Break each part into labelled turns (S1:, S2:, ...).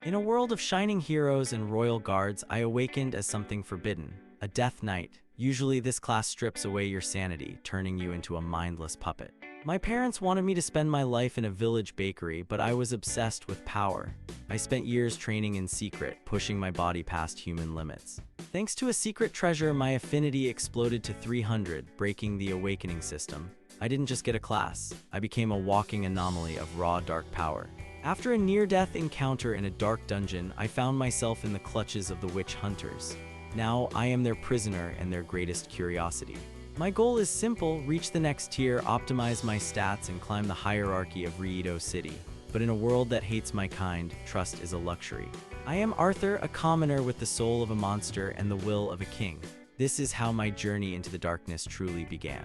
S1: In a world of shining heroes and royal guards, I awakened as something forbidden, a death knight. Usually this class strips away your sanity, turning you into a mindless puppet. My parents wanted me to spend my life in a village bakery, but I was obsessed with power. I spent years training in secret, pushing my body past human limits. Thanks to a secret treasure, my affinity exploded to 300, breaking the awakening system. I didn't just get a class, I became a walking anomaly of raw dark power. After a near-death encounter in a dark dungeon, I found myself in the clutches of the witch hunters. Now, I am their prisoner and their greatest curiosity. My goal is simple: reach the next tier, optimize my stats, and climb the hierarchy of Riedo City. But in a world that hates my kind, trust is a luxury. I am Arthur, a commoner with the soul of a monster and the will of a king. This is how my journey into the darkness truly began.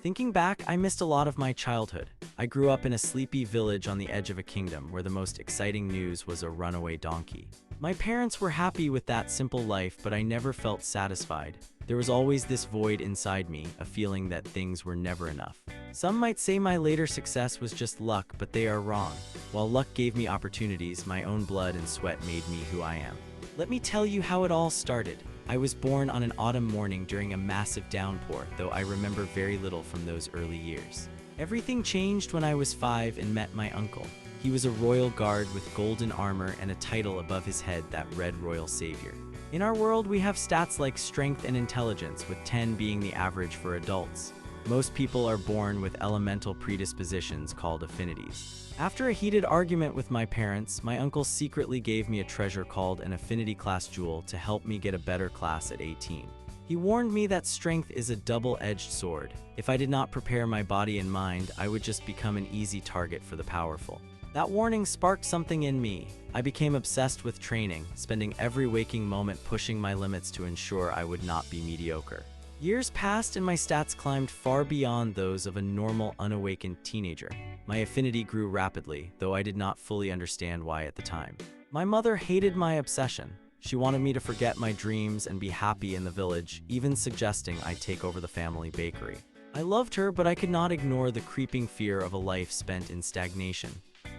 S1: Thinking back, I missed a lot of my childhood. I grew up in a sleepy village on the edge of a kingdom where the most exciting news was a runaway donkey. My parents were happy with that simple life, but I never felt satisfied. There was always this void inside me, a feeling that things were never enough. Some might say my later success was just luck, but they are wrong. While luck gave me opportunities, my own blood and sweat made me who I am. Let me tell you how it all started. I was born on an autumn morning during a massive downpour, though I remember very little from those early years. Everything changed when I was 5 and met my uncle. He was a royal guard with golden armor and a title above his head that read Royal Savior. In our world, we have stats like strength and intelligence, with 10 being the average for adults. Most people are born with elemental predispositions called affinities. After a heated argument with my parents, my uncle secretly gave me a treasure called an Affinity class jewel to help me get a better class at 18. He warned me that strength is a double-edged sword. If I did not prepare my body and mind, I would just become an easy target for the powerful. That warning sparked something in me. I became obsessed with training, spending every waking moment pushing my limits to ensure I would not be mediocre. Years passed and my stats climbed far beyond those of a normal, unawakened teenager. My affinity grew rapidly, though I did not fully understand why at the time. My mother hated my obsession. She wanted me to forget my dreams and be happy in the village, even suggesting I take over the family bakery. I loved her, but I could not ignore the creeping fear of a life spent in stagnation.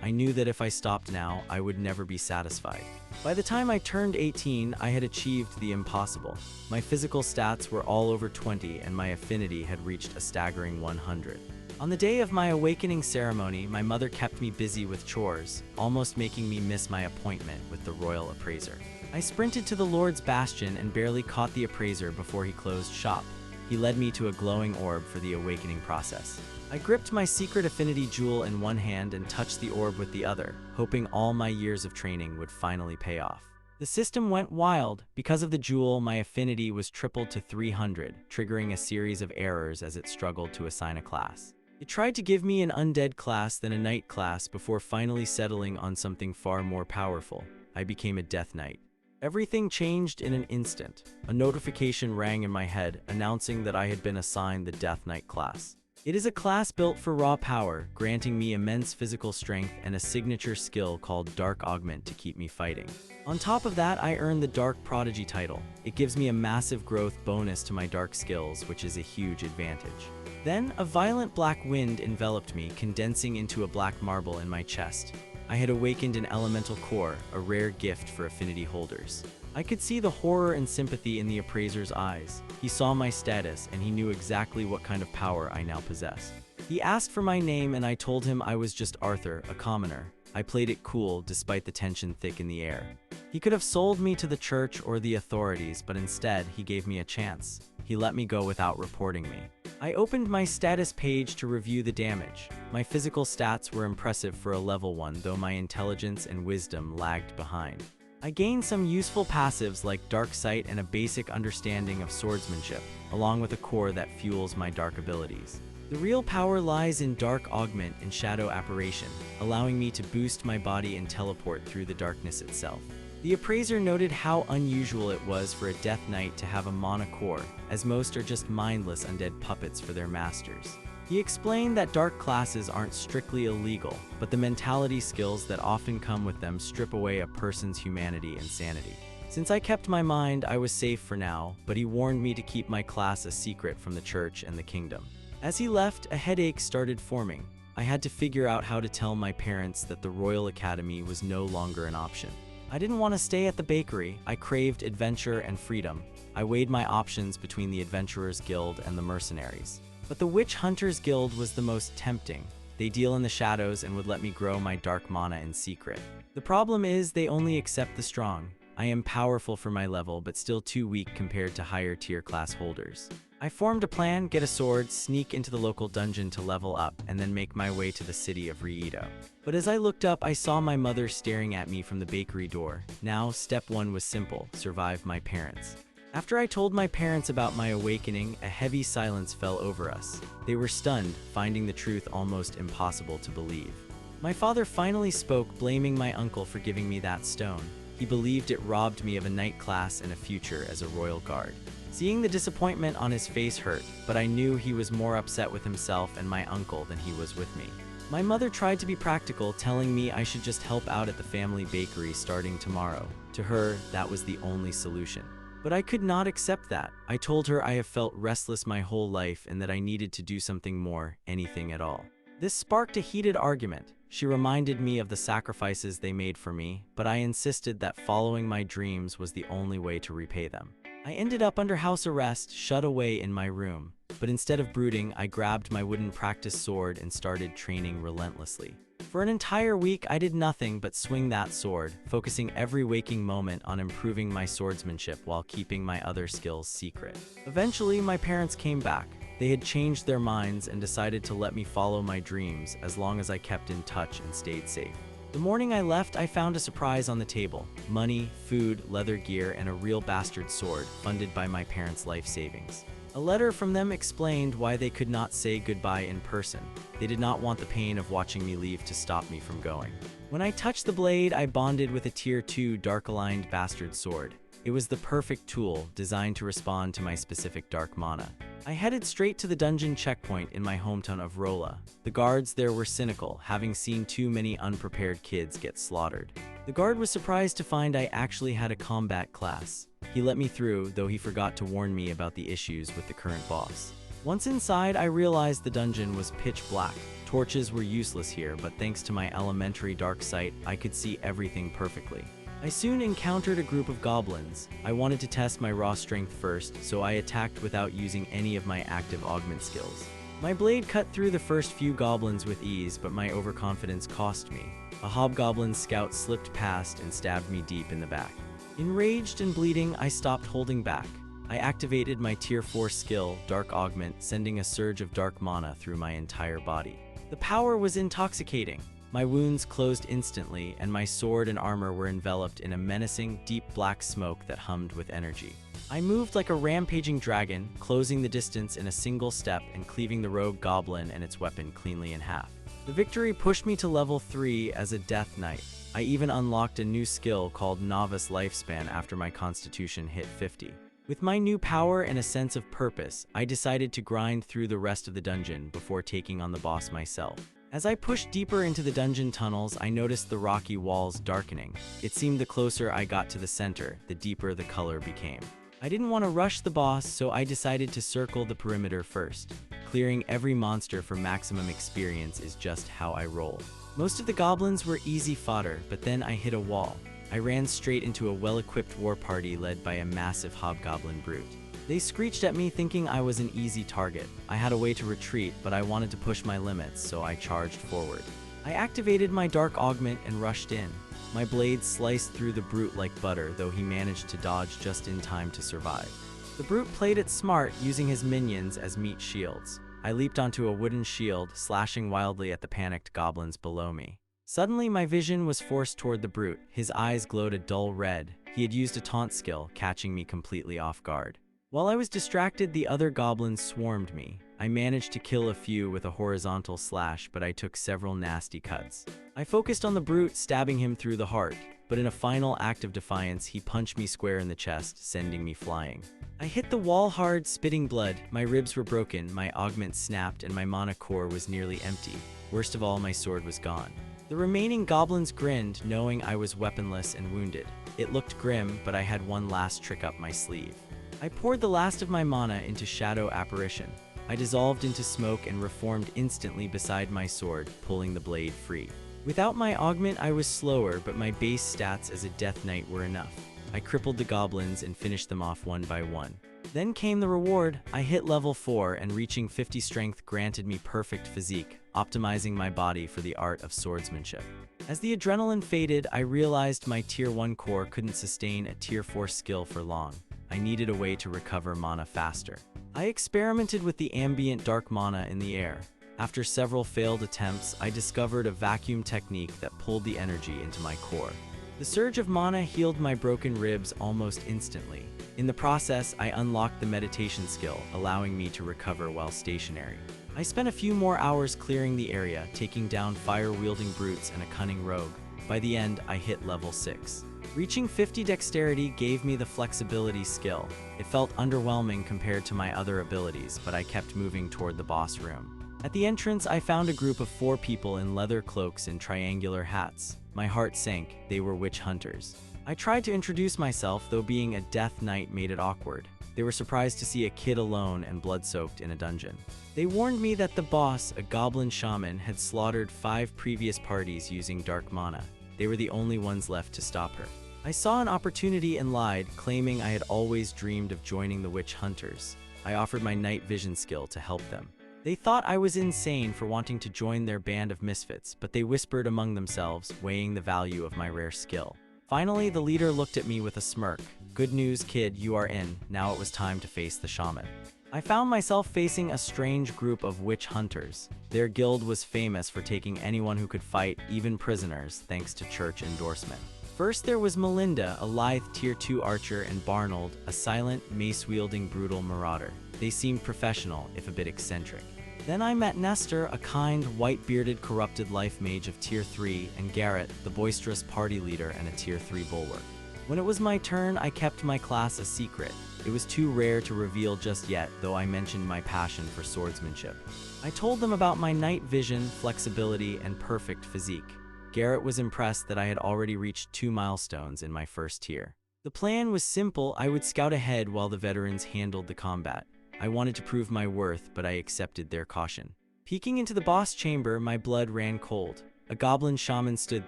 S1: I knew that if I stopped now, I would never be satisfied. By the time I turned 18, I had achieved the impossible. My physical stats were all over 20, and my affinity had reached a staggering 100. On the day of my awakening ceremony, my mother kept me busy with chores, almost making me miss my appointment with the royal appraiser. I sprinted to the Lord's bastion and barely caught the appraiser before he closed shop. He led me to a glowing orb for the awakening process. I gripped my secret affinity jewel in one hand and touched the orb with the other, hoping all my years of training would finally pay off. The system went wild. Because of the jewel, my affinity was tripled to 300, triggering a series of errors as it struggled to assign a class. It tried to give me an undead class, then a knight class, before finally settling on something far more powerful. I became a death knight. Everything changed in an instant. A notification rang in my head, announcing that I had been assigned the Death Knight class. It is a class built for raw power, granting me immense physical strength and a signature skill called Dark Augment to keep me fighting. On top of that, I earned the Dark Prodigy title. It gives me a massive growth bonus to my dark skills, which is a huge advantage. Then, a violent black wind enveloped me, condensing into a black marble in my chest. I had awakened an elemental core, a rare gift for affinity holders. I could see the horror and sympathy in the appraiser's eyes. He saw my status, and he knew exactly what kind of power I now possessed. He asked for my name, and I told him I was just Arthur, a commoner. I played it cool, despite the tension thick in the air. He could have sold me to the church or the authorities, but instead, he gave me a chance. He let me go without reporting me. I opened my status page to review the damage. My physical stats were impressive for a level 1, though my intelligence and wisdom lagged behind. I gained some useful passives like Dark Sight and a basic understanding of swordsmanship, along with a core that fuels my dark abilities. The real power lies in Dark Augment and Shadow Apparition, allowing me to boost my body and teleport through the darkness itself. The appraiser noted how unusual it was for a Death Knight to have a mana core, as most are just mindless undead puppets for their masters. He explained that dark classes aren't strictly illegal, but the mentality skills that often come with them strip away a person's humanity and sanity. Since I kept my mind, I was safe for now, but he warned me to keep my class a secret from the church and the kingdom. As he left, a headache started forming. I had to figure out how to tell my parents that the Royal Academy was no longer an option. I didn't want to stay at the bakery. I craved adventure and freedom. I weighed my options between the Adventurers Guild and the Mercenaries. But the Witch Hunters Guild was the most tempting. They deal in the shadows and would let me grow my dark mana in secret. The problem is they only accept the strong. I am powerful for my level, but still too weak compared to higher tier class holders. I formed a plan: get a sword, sneak into the local dungeon to level up, and then make my way to the city of Rieto. But as I looked up, I saw my mother staring at me from the bakery door. Now, step one was simple: survive my parents. After I told my parents about my awakening, a heavy silence fell over us. They were stunned, finding the truth almost impossible to believe. My father finally spoke, blaming my uncle for giving me that stone. He believed it robbed me of a knight class and a future as a royal guard. Seeing the disappointment on his face hurt, but I knew he was more upset with himself and my uncle than he was with me. My mother tried to be practical, telling me I should just help out at the family bakery starting tomorrow. To her, that was the only solution. But I could not accept that. I told her I have felt restless my whole life and that I needed to do something more, anything at all. This sparked a heated argument. She reminded me of the sacrifices they made for me, but I insisted that following my dreams was the only way to repay them. I ended up under house arrest, shut away in my room. But instead of brooding, I grabbed my wooden practice sword and started training relentlessly. For an entire week, I did nothing but swing that sword, focusing every waking moment on improving my swordsmanship while keeping my other skills secret. Eventually, my parents came back. They had changed their minds and decided to let me follow my dreams as long as I kept in touch and stayed safe. The morning I left, I found a surprise on the table: money, food, leather gear, and a real bastard sword funded by my parents' life savings. A letter from them explained why they could not say goodbye in person. They did not want the pain of watching me leave to stop me from going. When I touched the blade, I bonded with a tier 2 dark-aligned bastard sword. It was the perfect tool, designed to respond to my specific dark mana. I headed straight to the dungeon checkpoint in my hometown of Rolla. The guards there were cynical, having seen too many unprepared kids get slaughtered. The guard was surprised to find I actually had a combat class. He let me through, though he forgot to warn me about the issues with the current boss. Once inside, I realized the dungeon was pitch black. Torches were useless here, but thanks to my elementary dark sight, I could see everything perfectly. I soon encountered a group of goblins. I wanted to test my raw strength first, so I attacked without using any of my active augment skills. My blade cut through the first few goblins with ease, but my overconfidence cost me. A hobgoblin scout slipped past and stabbed me deep in the back. Enraged and bleeding, I stopped holding back. I activated my tier 4 skill, Dark Augment, sending a surge of dark mana through my entire body. The power was intoxicating. My wounds closed instantly, and my sword and armor were enveloped in a menacing, deep black smoke that hummed with energy. I moved like a rampaging dragon, closing the distance in a single step and cleaving the rogue goblin and its weapon cleanly in half. The victory pushed me to level 3 as a Death Knight. I even unlocked a new skill called Novice Lifespan after my constitution hit 50. With my new power and a sense of purpose, I decided to grind through the rest of the dungeon before taking on the boss myself. As I pushed deeper into the dungeon tunnels, I noticed the rocky walls darkening. It seemed the closer I got to the center, the deeper the color became. I didn't want to rush the boss, so I decided to circle the perimeter first. Clearing every monster for maximum experience is just how I roll. Most of the goblins were easy fodder, but then I hit a wall. I ran straight into a well-equipped war party led by a massive hobgoblin brute. They screeched at me thinking I was an easy target. I had a way to retreat, but I wanted to push my limits, so I charged forward. I activated my Dark Augment and rushed in. My blade sliced through the brute like butter, though he managed to dodge just in time to survive. The brute played it smart, using his minions as meat shields. I leaped onto a wooden shield, slashing wildly at the panicked goblins below me. Suddenly, my vision was forced toward the brute. His eyes glowed a dull red. He had used a taunt skill, catching me completely off guard. While I was distracted, the other goblins swarmed me. I managed to kill a few with a horizontal slash, but I took several nasty cuts. I focused on the brute, stabbing him through the heart, but in a final act of defiance, he punched me square in the chest, sending me flying. I hit the wall hard, spitting blood. My ribs were broken, my augment snapped, and my mana core was nearly empty. Worst of all, my sword was gone. The remaining goblins grinned, knowing I was weaponless and wounded. It looked grim, but I had one last trick up my sleeve. I poured the last of my mana into Shadow Apparition. I dissolved into smoke and reformed instantly beside my sword, pulling the blade free. Without my augment, I was slower, but my base stats as a Death Knight were enough. I crippled the goblins and finished them off one by one. Then came the reward. I hit level 4 and reaching 50 strength granted me perfect physique, optimizing my body for the art of swordsmanship. As the adrenaline faded, I realized my tier 1 core couldn't sustain a tier 4 skill for long. I needed a way to recover mana faster. I experimented with the ambient dark mana in the air. After several failed attempts, I discovered a vacuum technique that pulled the energy into my core. The surge of mana healed my broken ribs almost instantly. In the process, I unlocked the meditation skill, allowing me to recover while stationary. I spent a few more hours clearing the area, taking down fire-wielding brutes and a cunning rogue. By the end, I hit level 6. Reaching 50 dexterity gave me the flexibility skill. It felt underwhelming compared to my other abilities, but I kept moving toward the boss room. At the entrance, I found a group of 4 people in leather cloaks and triangular hats. My heart sank. They were witch hunters. I tried to introduce myself, though being a Death Knight made it awkward. They were surprised to see a kid alone and blood-soaked in a dungeon. They warned me that the boss, a goblin shaman, had slaughtered 5 previous parties using dark mana. They were the only ones left to stop her. I saw an opportunity and lied, claiming I had always dreamed of joining the witch hunters. I offered my night vision skill to help them. They thought I was insane for wanting to join their band of misfits, but they whispered among themselves, weighing the value of my rare skill. Finally, the leader looked at me with a smirk. "Good news, kid, you are in." Now it was time to face the shaman. I found myself facing a strange group of witch hunters. Their guild was famous for taking anyone who could fight, even prisoners, thanks to church endorsement. First there was Melinda, a lithe tier 2 archer, and Barnold, a silent, mace-wielding brutal marauder. They seemed professional, if a bit eccentric. Then I met Nestor, a kind, white-bearded, corrupted life mage of tier 3, and Garrett, the boisterous party leader and a tier 3 bulwark. When it was my turn, I kept my class a secret. It was too rare to reveal just yet, though I mentioned my passion for swordsmanship. I told them about my night vision, flexibility, and perfect physique. Garrett was impressed that I had already reached 2 milestones in my first tier. The plan was simple. I would scout ahead while the veterans handled the combat. I wanted to prove my worth, but I accepted their caution. Peeking into the boss chamber, my blood ran cold. A goblin shaman stood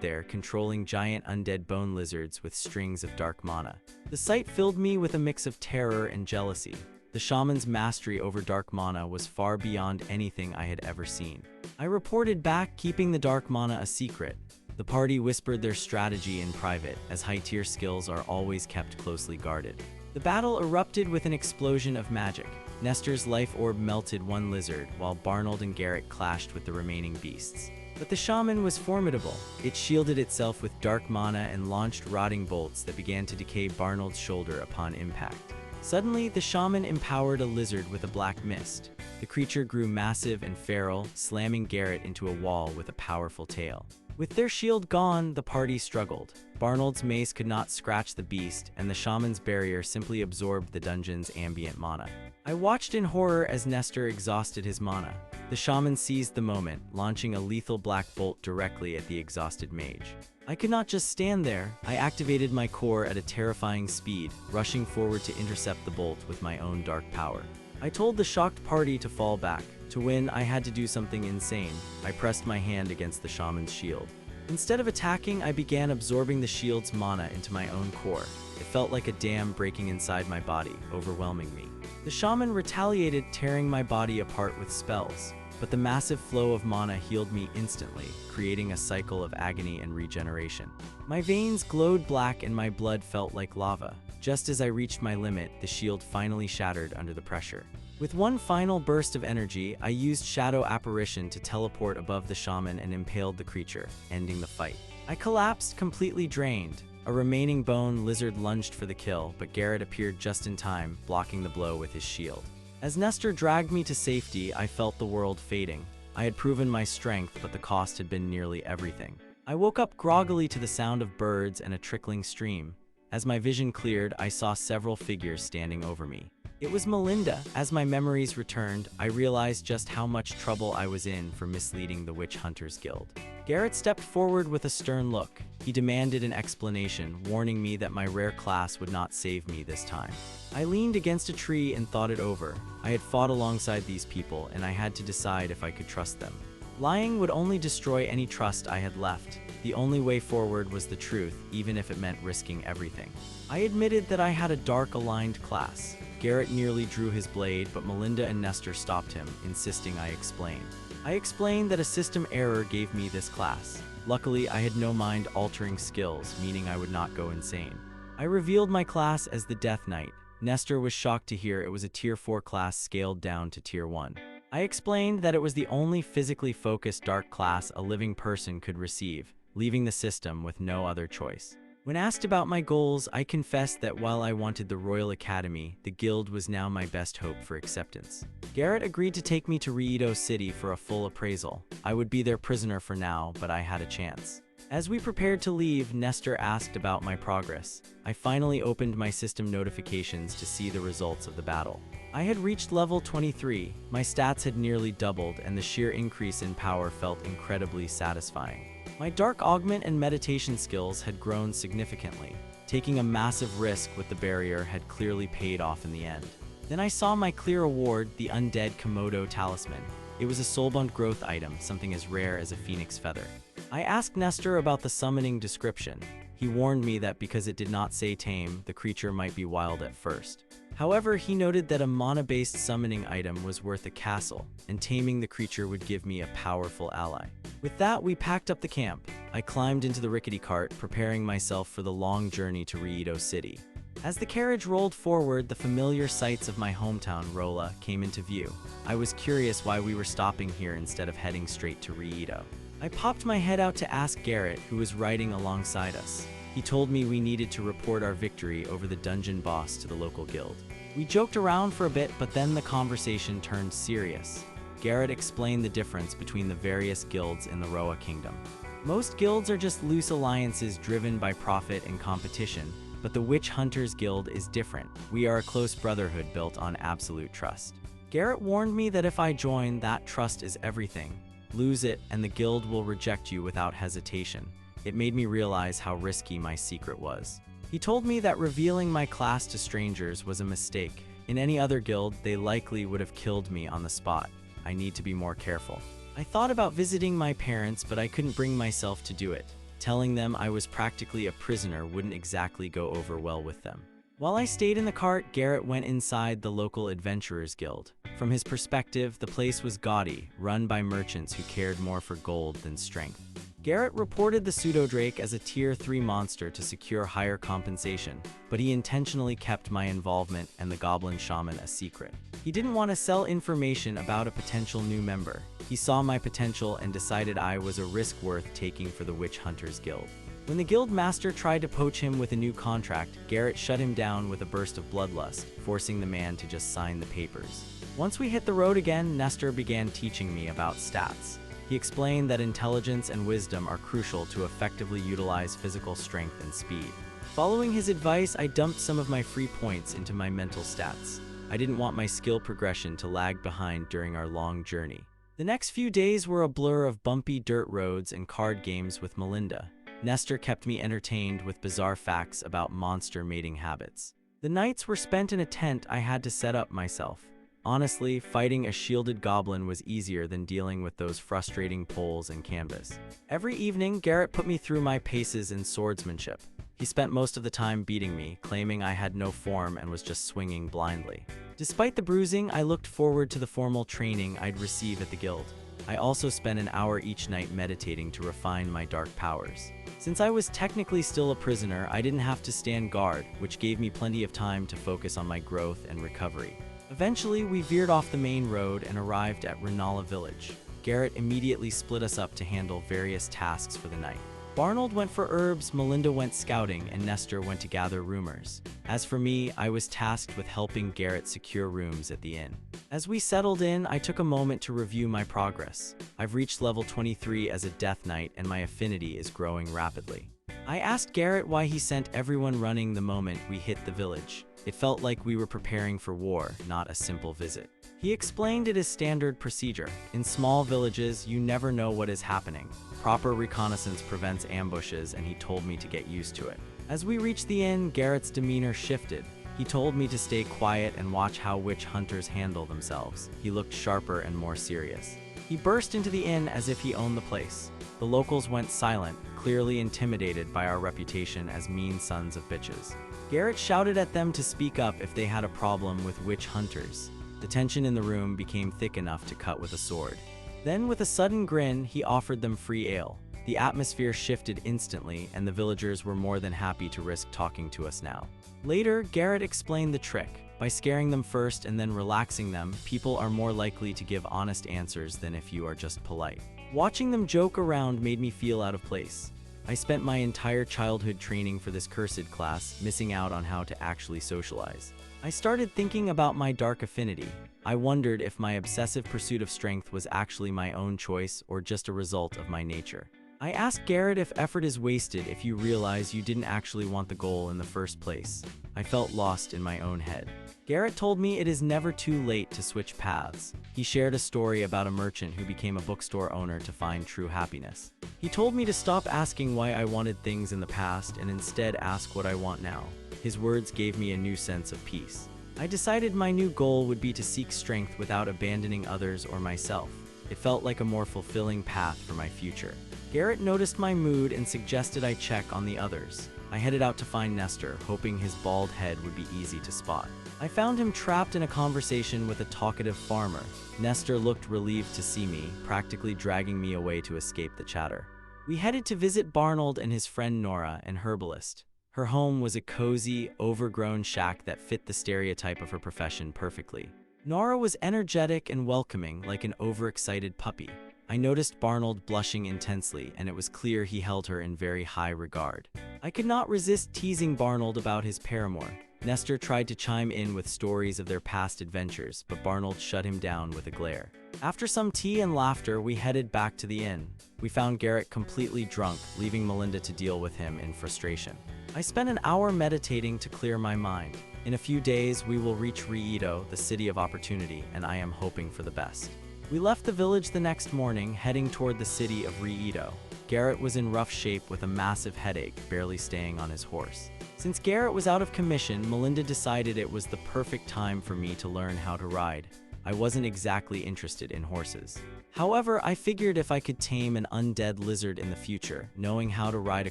S1: there, controlling giant undead bone lizards with strings of dark mana. The sight filled me with a mix of terror and jealousy. The shaman's mastery over dark mana was far beyond anything I had ever seen. I reported back, keeping the dark mana a secret. The party whispered their strategy in private, as high-tier skills are always kept closely guarded. The battle erupted with an explosion of magic. Nestor's life orb melted one lizard, while Barnold and Garrett clashed with the remaining beasts. But the shaman was formidable. It shielded itself with dark mana and launched rotting bolts that began to decay Barnold's shoulder upon impact. Suddenly, the shaman empowered a lizard with a black mist. The creature grew massive and feral, slamming Garrett into a wall with a powerful tail. With their shield gone, the party struggled. Barnold's mace could not scratch the beast, and the shaman's barrier simply absorbed the dungeon's ambient mana. I watched in horror as Nestor exhausted his mana. The shaman seized the moment, launching a lethal black bolt directly at the exhausted mage. I could not just stand there. I activated my core at a terrifying speed, rushing forward to intercept the bolt with my own dark power. I told the shocked party to fall back. To win, I had to do something insane. I pressed my hand against the shaman's shield. Instead of attacking, I began absorbing the shield's mana into my own core. It felt like a dam breaking inside my body, overwhelming me. The shaman retaliated, tearing my body apart with spells. But the massive flow of mana healed me instantly, creating a cycle of agony and regeneration. My veins glowed black and my blood felt like lava. Just as I reached my limit, the shield finally shattered under the pressure. With one final burst of energy, I used Shadow Apparition to teleport above the shaman and impaled the creature, ending the fight. I collapsed, completely drained. A remaining bone lizard lunged for the kill, but Garrett appeared just in time, blocking the blow with his shield. As Nestor dragged me to safety, I felt the world fading. I had proven my strength, but the cost had been nearly everything. I woke up groggily to the sound of birds and a trickling stream. As my vision cleared, I saw several figures standing over me. It was Melinda. As my memories returned, I realized just how much trouble I was in for misleading the Witch Hunters Guild. Garrett stepped forward with a stern look. He demanded an explanation, warning me that my rare class would not save me this time. I leaned against a tree and thought it over. I had fought alongside these people, and I had to decide if I could trust them. Lying would only destroy any trust I had left. The only way forward was the truth, even if it meant risking everything. I admitted that I had a dark-aligned class. Garrett nearly drew his blade, but Melinda and Nestor stopped him, insisting I explain. I explained that a system error gave me this class. Luckily, I had no mind-altering skills, meaning I would not go insane. I revealed my class as the Death Knight. Nestor was shocked to hear it was a Tier 4 class scaled down to Tier 1. I explained that it was the only physically focused dark class a living person could receive, leaving the system with no other choice. When asked about my goals, I confessed that while I wanted the Royal Academy, the guild was now my best hope for acceptance. Garrett agreed to take me to Riedo City for a full appraisal. I would be their prisoner for now, but I had a chance. As we prepared to leave, Nestor asked about my progress. I finally opened my system notifications to see the results of the battle. I had reached level 23, my stats had nearly doubled, and the sheer increase in power felt incredibly satisfying. My dark augment and meditation skills had grown significantly. Taking a massive risk with the barrier had clearly paid off in the end. Then I saw my clear award, the Undead Komodo Talisman. It was a soulbound growth item, something as rare as a phoenix feather. I asked Nestor about the summoning description. He warned me that because it did not say tame, the creature might be wild at first. However, he noted that a mana-based summoning item was worth a castle, and taming the creature would give me a powerful ally. With that, we packed up the camp. I climbed into the rickety cart, preparing myself for the long journey to Riedo City. As the carriage rolled forward, the familiar sights of my hometown, Rolla, came into view. I was curious why we were stopping here instead of heading straight to Riedo. I popped my head out to ask Garrett, who was riding alongside us. He told me we needed to report our victory over the dungeon boss to the local guild. We joked around for a bit, but then the conversation turned serious. Garrett explained the difference between the various guilds in the Roa Kingdom. Most guilds are just loose alliances driven by profit and competition, but the Witch Hunters Guild is different. We are a close brotherhood built on absolute trust. Garrett warned me that if I join, that trust is everything. Lose it, and the guild will reject you without hesitation. It made me realize how risky my secret was. He told me that revealing my class to strangers was a mistake. In any other guild, they likely would have killed me on the spot. I need to be more careful. I thought about visiting my parents, but I couldn't bring myself to do it. Telling them I was practically a prisoner wouldn't exactly go over well with them. While I stayed in the cart, Garrett went inside the local Adventurers Guild. From his perspective, the place was gaudy, run by merchants who cared more for gold than strength. Garrett reported the Pseudodrake as a Tier 3 monster to secure higher compensation, but he intentionally kept my involvement and the Goblin Shaman a secret. He didn't want to sell information about a potential new member. He saw my potential and decided I was a risk worth taking for the Witch Hunters Guild. When the guild master tried to poach him with a new contract, Garrett shut him down with a burst of bloodlust, forcing the man to just sign the papers. Once we hit the road again, Nestor began teaching me about stats. He explained that intelligence and wisdom are crucial to effectively utilize physical strength and speed. Following his advice, I dumped some of my free points into my mental stats. I didn't want my skill progression to lag behind during our long journey. The next few days were a blur of bumpy dirt roads and card games with Melinda. Nestor kept me entertained with bizarre facts about monster mating habits. The nights were spent in a tent I had to set up myself. Honestly, fighting a shielded goblin was easier than dealing with those frustrating poles and canvas. Every evening, Garrett put me through my paces in swordsmanship. He spent most of the time beating me, claiming I had no form and was just swinging blindly. Despite the bruising, I looked forward to the formal training I'd receive at the guild. I also spent an hour each night meditating to refine my dark powers. Since I was technically still a prisoner, I didn't have to stand guard, which gave me plenty of time to focus on my growth and recovery. Eventually, we veered off the main road and arrived at Renala Village. Garrett immediately split us up to handle various tasks for the night. Barnold went for herbs, Melinda went scouting, and Nestor went to gather rumors. As for me, I was tasked with helping Garrett secure rooms at the inn. As we settled in, I took a moment to review my progress. I've reached level 23 as a Death Knight, and my affinity is growing rapidly. I asked Garrett why he sent everyone running the moment we hit the village. It felt like we were preparing for war, not a simple visit. He explained it is standard procedure. In small villages, you never know what is happening. Proper reconnaissance prevents ambushes, and he told me to get used to it. As we reached the inn, Garrett's demeanor shifted. He told me to stay quiet and watch how witch hunters handle themselves. He looked sharper and more serious. He burst into the inn as if he owned the place. The locals went silent, clearly intimidated by our reputation as mean sons of bitches. Garrett shouted at them to speak up if they had a problem with witch hunters. The tension in the room became thick enough to cut with a sword. Then, with a sudden grin, he offered them free ale. The atmosphere shifted instantly, and the villagers were more than happy to risk talking to us now. Later, Garrett explained the trick. By scaring them first and then relaxing them, people are more likely to give honest answers than if you are just polite. Watching them joke around made me feel out of place. I spent my entire childhood training for this cursed class, missing out on how to actually socialize. I started thinking about my dark affinity. I wondered if my obsessive pursuit of strength was actually my own choice or just a result of my nature. I asked Garrett if effort is wasted if you realize you didn't actually want the goal in the first place. I felt lost in my own head. Garrett told me it is never too late to switch paths. He shared a story about a merchant who became a bookstore owner to find true happiness. He told me to stop asking why I wanted things in the past and instead ask what I want now. His words gave me a new sense of peace. I decided my new goal would be to seek strength without abandoning others or myself. It felt like a more fulfilling path for my future. Garrett noticed my mood and suggested I check on the others. I headed out to find Nestor, hoping his bald head would be easy to spot. I found him trapped in a conversation with a talkative farmer. Nestor looked relieved to see me, practically dragging me away to escape the chatter. We headed to visit Barnold and his friend Nora, an herbalist. Her home was a cozy, overgrown shack that fit the stereotype of her profession perfectly. Nora was energetic and welcoming, like an overexcited puppy. I noticed Barnold blushing intensely, and it was clear he held her in very high regard. I could not resist teasing Barnold about his paramour. Nestor tried to chime in with stories of their past adventures, but Barnold shut him down with a glare. After some tea and laughter, we headed back to the inn. We found Garrett completely drunk, leaving Melinda to deal with him in frustration. I spent an hour meditating to clear my mind. In a few days, we will reach Riedo, the city of opportunity, and I am hoping for the best. We left the village the next morning, heading toward the city of Riedo. Garrett was in rough shape with a massive headache, barely staying on his horse. Since Garrett was out of commission, Melinda decided it was the perfect time for me to learn how to ride. I wasn't exactly interested in horses. However, I figured if I could tame an undead lizard in the future, knowing how to ride a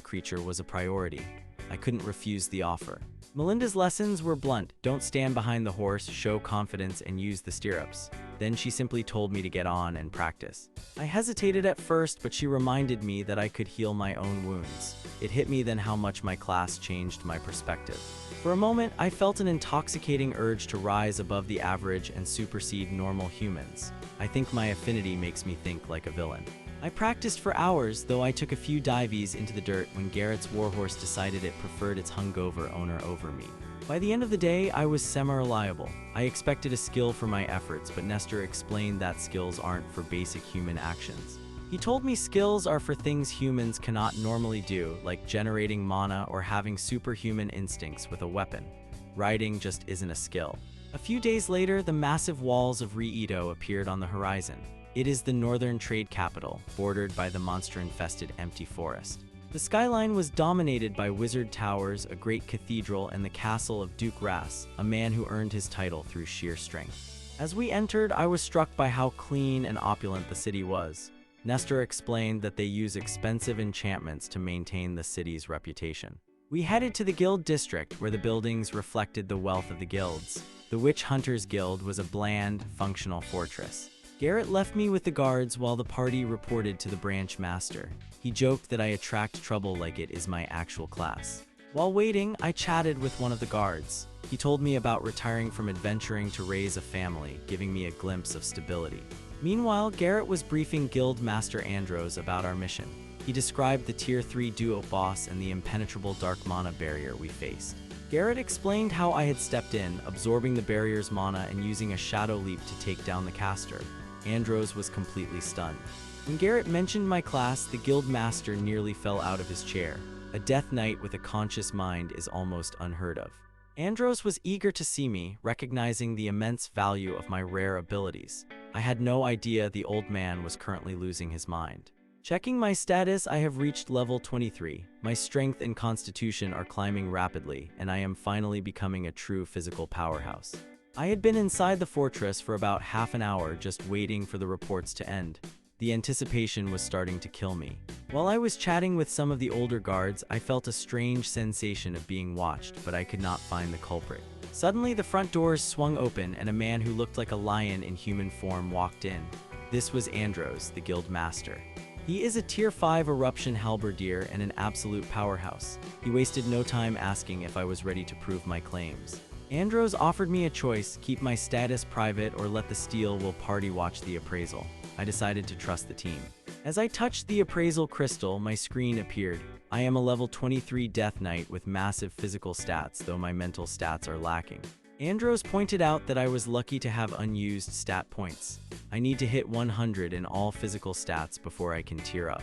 S1: creature was a priority. I couldn't refuse the offer. Melinda's lessons were blunt: don't stand behind the horse, show confidence, and use the stirrups. Then she simply told me to get on and practice. I hesitated at first, but she reminded me that I could heal my own wounds. It hit me then how much my class changed my perspective. For a moment, I felt an intoxicating urge to rise above the average and supersede normal humans. I think my affinity makes me think like a villain. I practiced for hours, though I took a few dives into the dirt when Garrett's warhorse decided it preferred its hungover owner over me. By the end of the day, I was semi-reliable. I expected a skill for my efforts, but Nestor explained that skills aren't for basic human actions. He told me skills are for things humans cannot normally do, like generating mana or having superhuman instincts with a weapon. Riding just isn't a skill. A few days later, the massive walls of Riedo appeared on the horizon. It is the northern trade capital, bordered by the monster-infested empty forest. The skyline was dominated by wizard towers, a great cathedral, and the castle of Duke Ras, a man who earned his title through sheer strength. As we entered, I was struck by how clean and opulent the city was. Nestor explained that they use expensive enchantments to maintain the city's reputation. We headed to the Guild District, where the buildings reflected the wealth of the guilds. The Witch Hunters Guild was a bland, functional fortress. Garrett left me with the guards while the party reported to the branch master. He joked that I attract trouble like it is my actual class. While waiting, I chatted with one of the guards. He told me about retiring from adventuring to raise a family, giving me a glimpse of stability. Meanwhile, Garrett was briefing Guild Master Andros about our mission. He described the Tier 3 duo boss and the impenetrable dark mana barrier we faced. Garrett explained how I had stepped in, absorbing the barrier's mana and using a shadow leap to take down the caster. Andros was completely stunned. When Garrett mentioned my class, the guild master nearly fell out of his chair. A death knight with a conscious mind is almost unheard of. Andros was eager to see me, recognizing the immense value of my rare abilities. I had no idea the old man was currently losing his mind. Checking my status, I have reached level 23. My strength and constitution are climbing rapidly, and I am finally becoming a true physical powerhouse. I had been inside the fortress for about half an hour just waiting for the reports to end. The anticipation was starting to kill me. While I was chatting with some of the older guards, I felt a strange sensation of being watched, but I could not find the culprit. Suddenly, the front doors swung open and a man who looked like a lion in human form walked in. This was Andros, the guild master. He is a tier 5 eruption halberdier and an absolute powerhouse. He wasted no time asking if I was ready to prove my claims. Andros offered me a choice: keep my status private or let the Steel Will party watch the appraisal. I decided to trust the team. As I touched the appraisal crystal, my screen appeared. I am a level 23 Death Knight with massive physical stats, though my mental stats are lacking. Andros pointed out that I was lucky to have unused stat points. I need to hit 100 in all physical stats before I can tier up.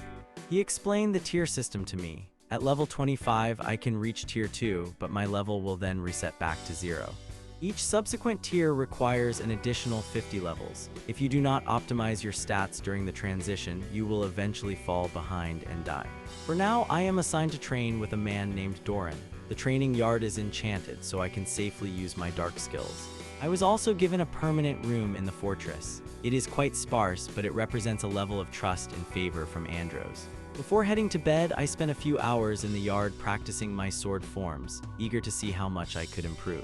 S1: He explained the tier system to me. At level 25, I can reach tier 2, but my level will then reset back to 0. Each subsequent tier requires an additional 50 levels. If you do not optimize your stats during the transition, you will eventually fall behind and die. For now, I am assigned to train with a man named Doran. The training yard is enchanted, so I can safely use my dark skills. I was also given a permanent room in the fortress. It is quite sparse, but it represents a level of trust and favor from Andros. Before heading to bed, I spent a few hours in the yard practicing my sword forms, eager to see how much I could improve.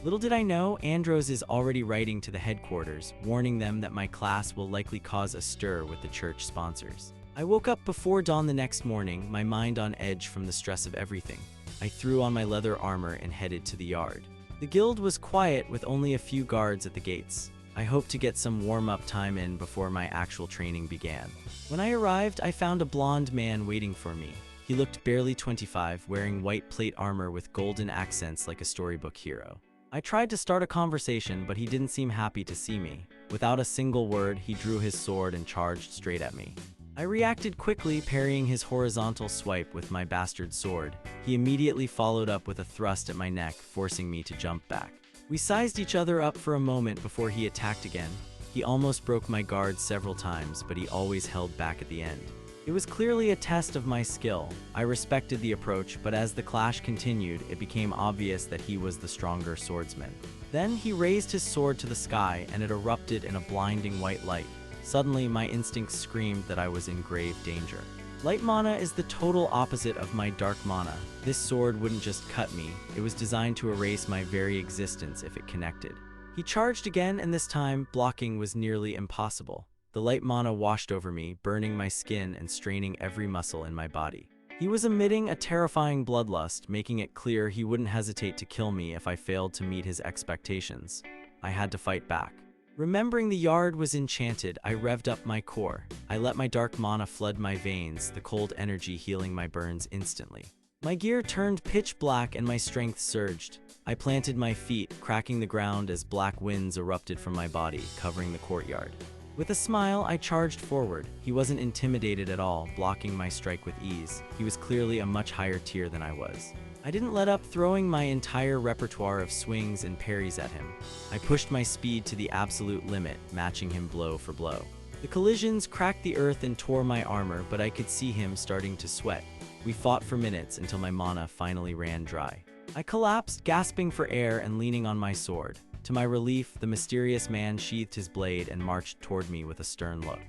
S1: Little did I know, Andros is already writing to the headquarters, warning them that my class will likely cause a stir with the church sponsors. I woke up before dawn the next morning, my mind on edge from the stress of everything. I threw on my leather armor and headed to the yard. The guild was quiet with only a few guards at the gates. I hoped to get some warm-up time in before my actual training began. When I arrived, I found a blonde man waiting for me. He looked barely 25, wearing white plate armor with golden accents like a storybook hero. I tried to start a conversation, but he didn't seem happy to see me. Without a single word, he drew his sword and charged straight at me. I reacted quickly, parrying his horizontal swipe with my bastard sword. He immediately followed up with a thrust at my neck, forcing me to jump back. We sized each other up for a moment before he attacked again. He almost broke my guard several times, but he always held back at the end. It was clearly a test of my skill. I respected the approach, but as the clash continued, it became obvious that he was the stronger swordsman. Then he raised his sword to the sky, and it erupted in a blinding white light. Suddenly, my instincts screamed that I was in grave danger. Light mana is the total opposite of my dark mana. This sword wouldn't just cut me, it was designed to erase my very existence if it connected. He charged again, and this time, blocking was nearly impossible. The light mana washed over me, burning my skin and straining every muscle in my body. He was emitting a terrifying bloodlust, making it clear he wouldn't hesitate to kill me if I failed to meet his expectations. I had to fight back. Remembering the yard was enchanted, I revved up my core. I let my dark mana flood my veins, the cold energy healing my burns instantly. My gear turned pitch black and my strength surged. I planted my feet, cracking the ground as black winds erupted from my body, covering the courtyard. With a smile, I charged forward. He wasn't intimidated at all, blocking my strike with ease. He was clearly a much higher tier than I was. I didn't let up, throwing my entire repertoire of swings and parries at him. I pushed my speed to the absolute limit, matching him blow for blow. The collisions cracked the earth and tore my armor, but I could see him starting to sweat. We fought for minutes until my mana finally ran dry. I collapsed, gasping for air and leaning on my sword. To my relief, the mysterious man sheathed his blade and marched toward me with a stern look.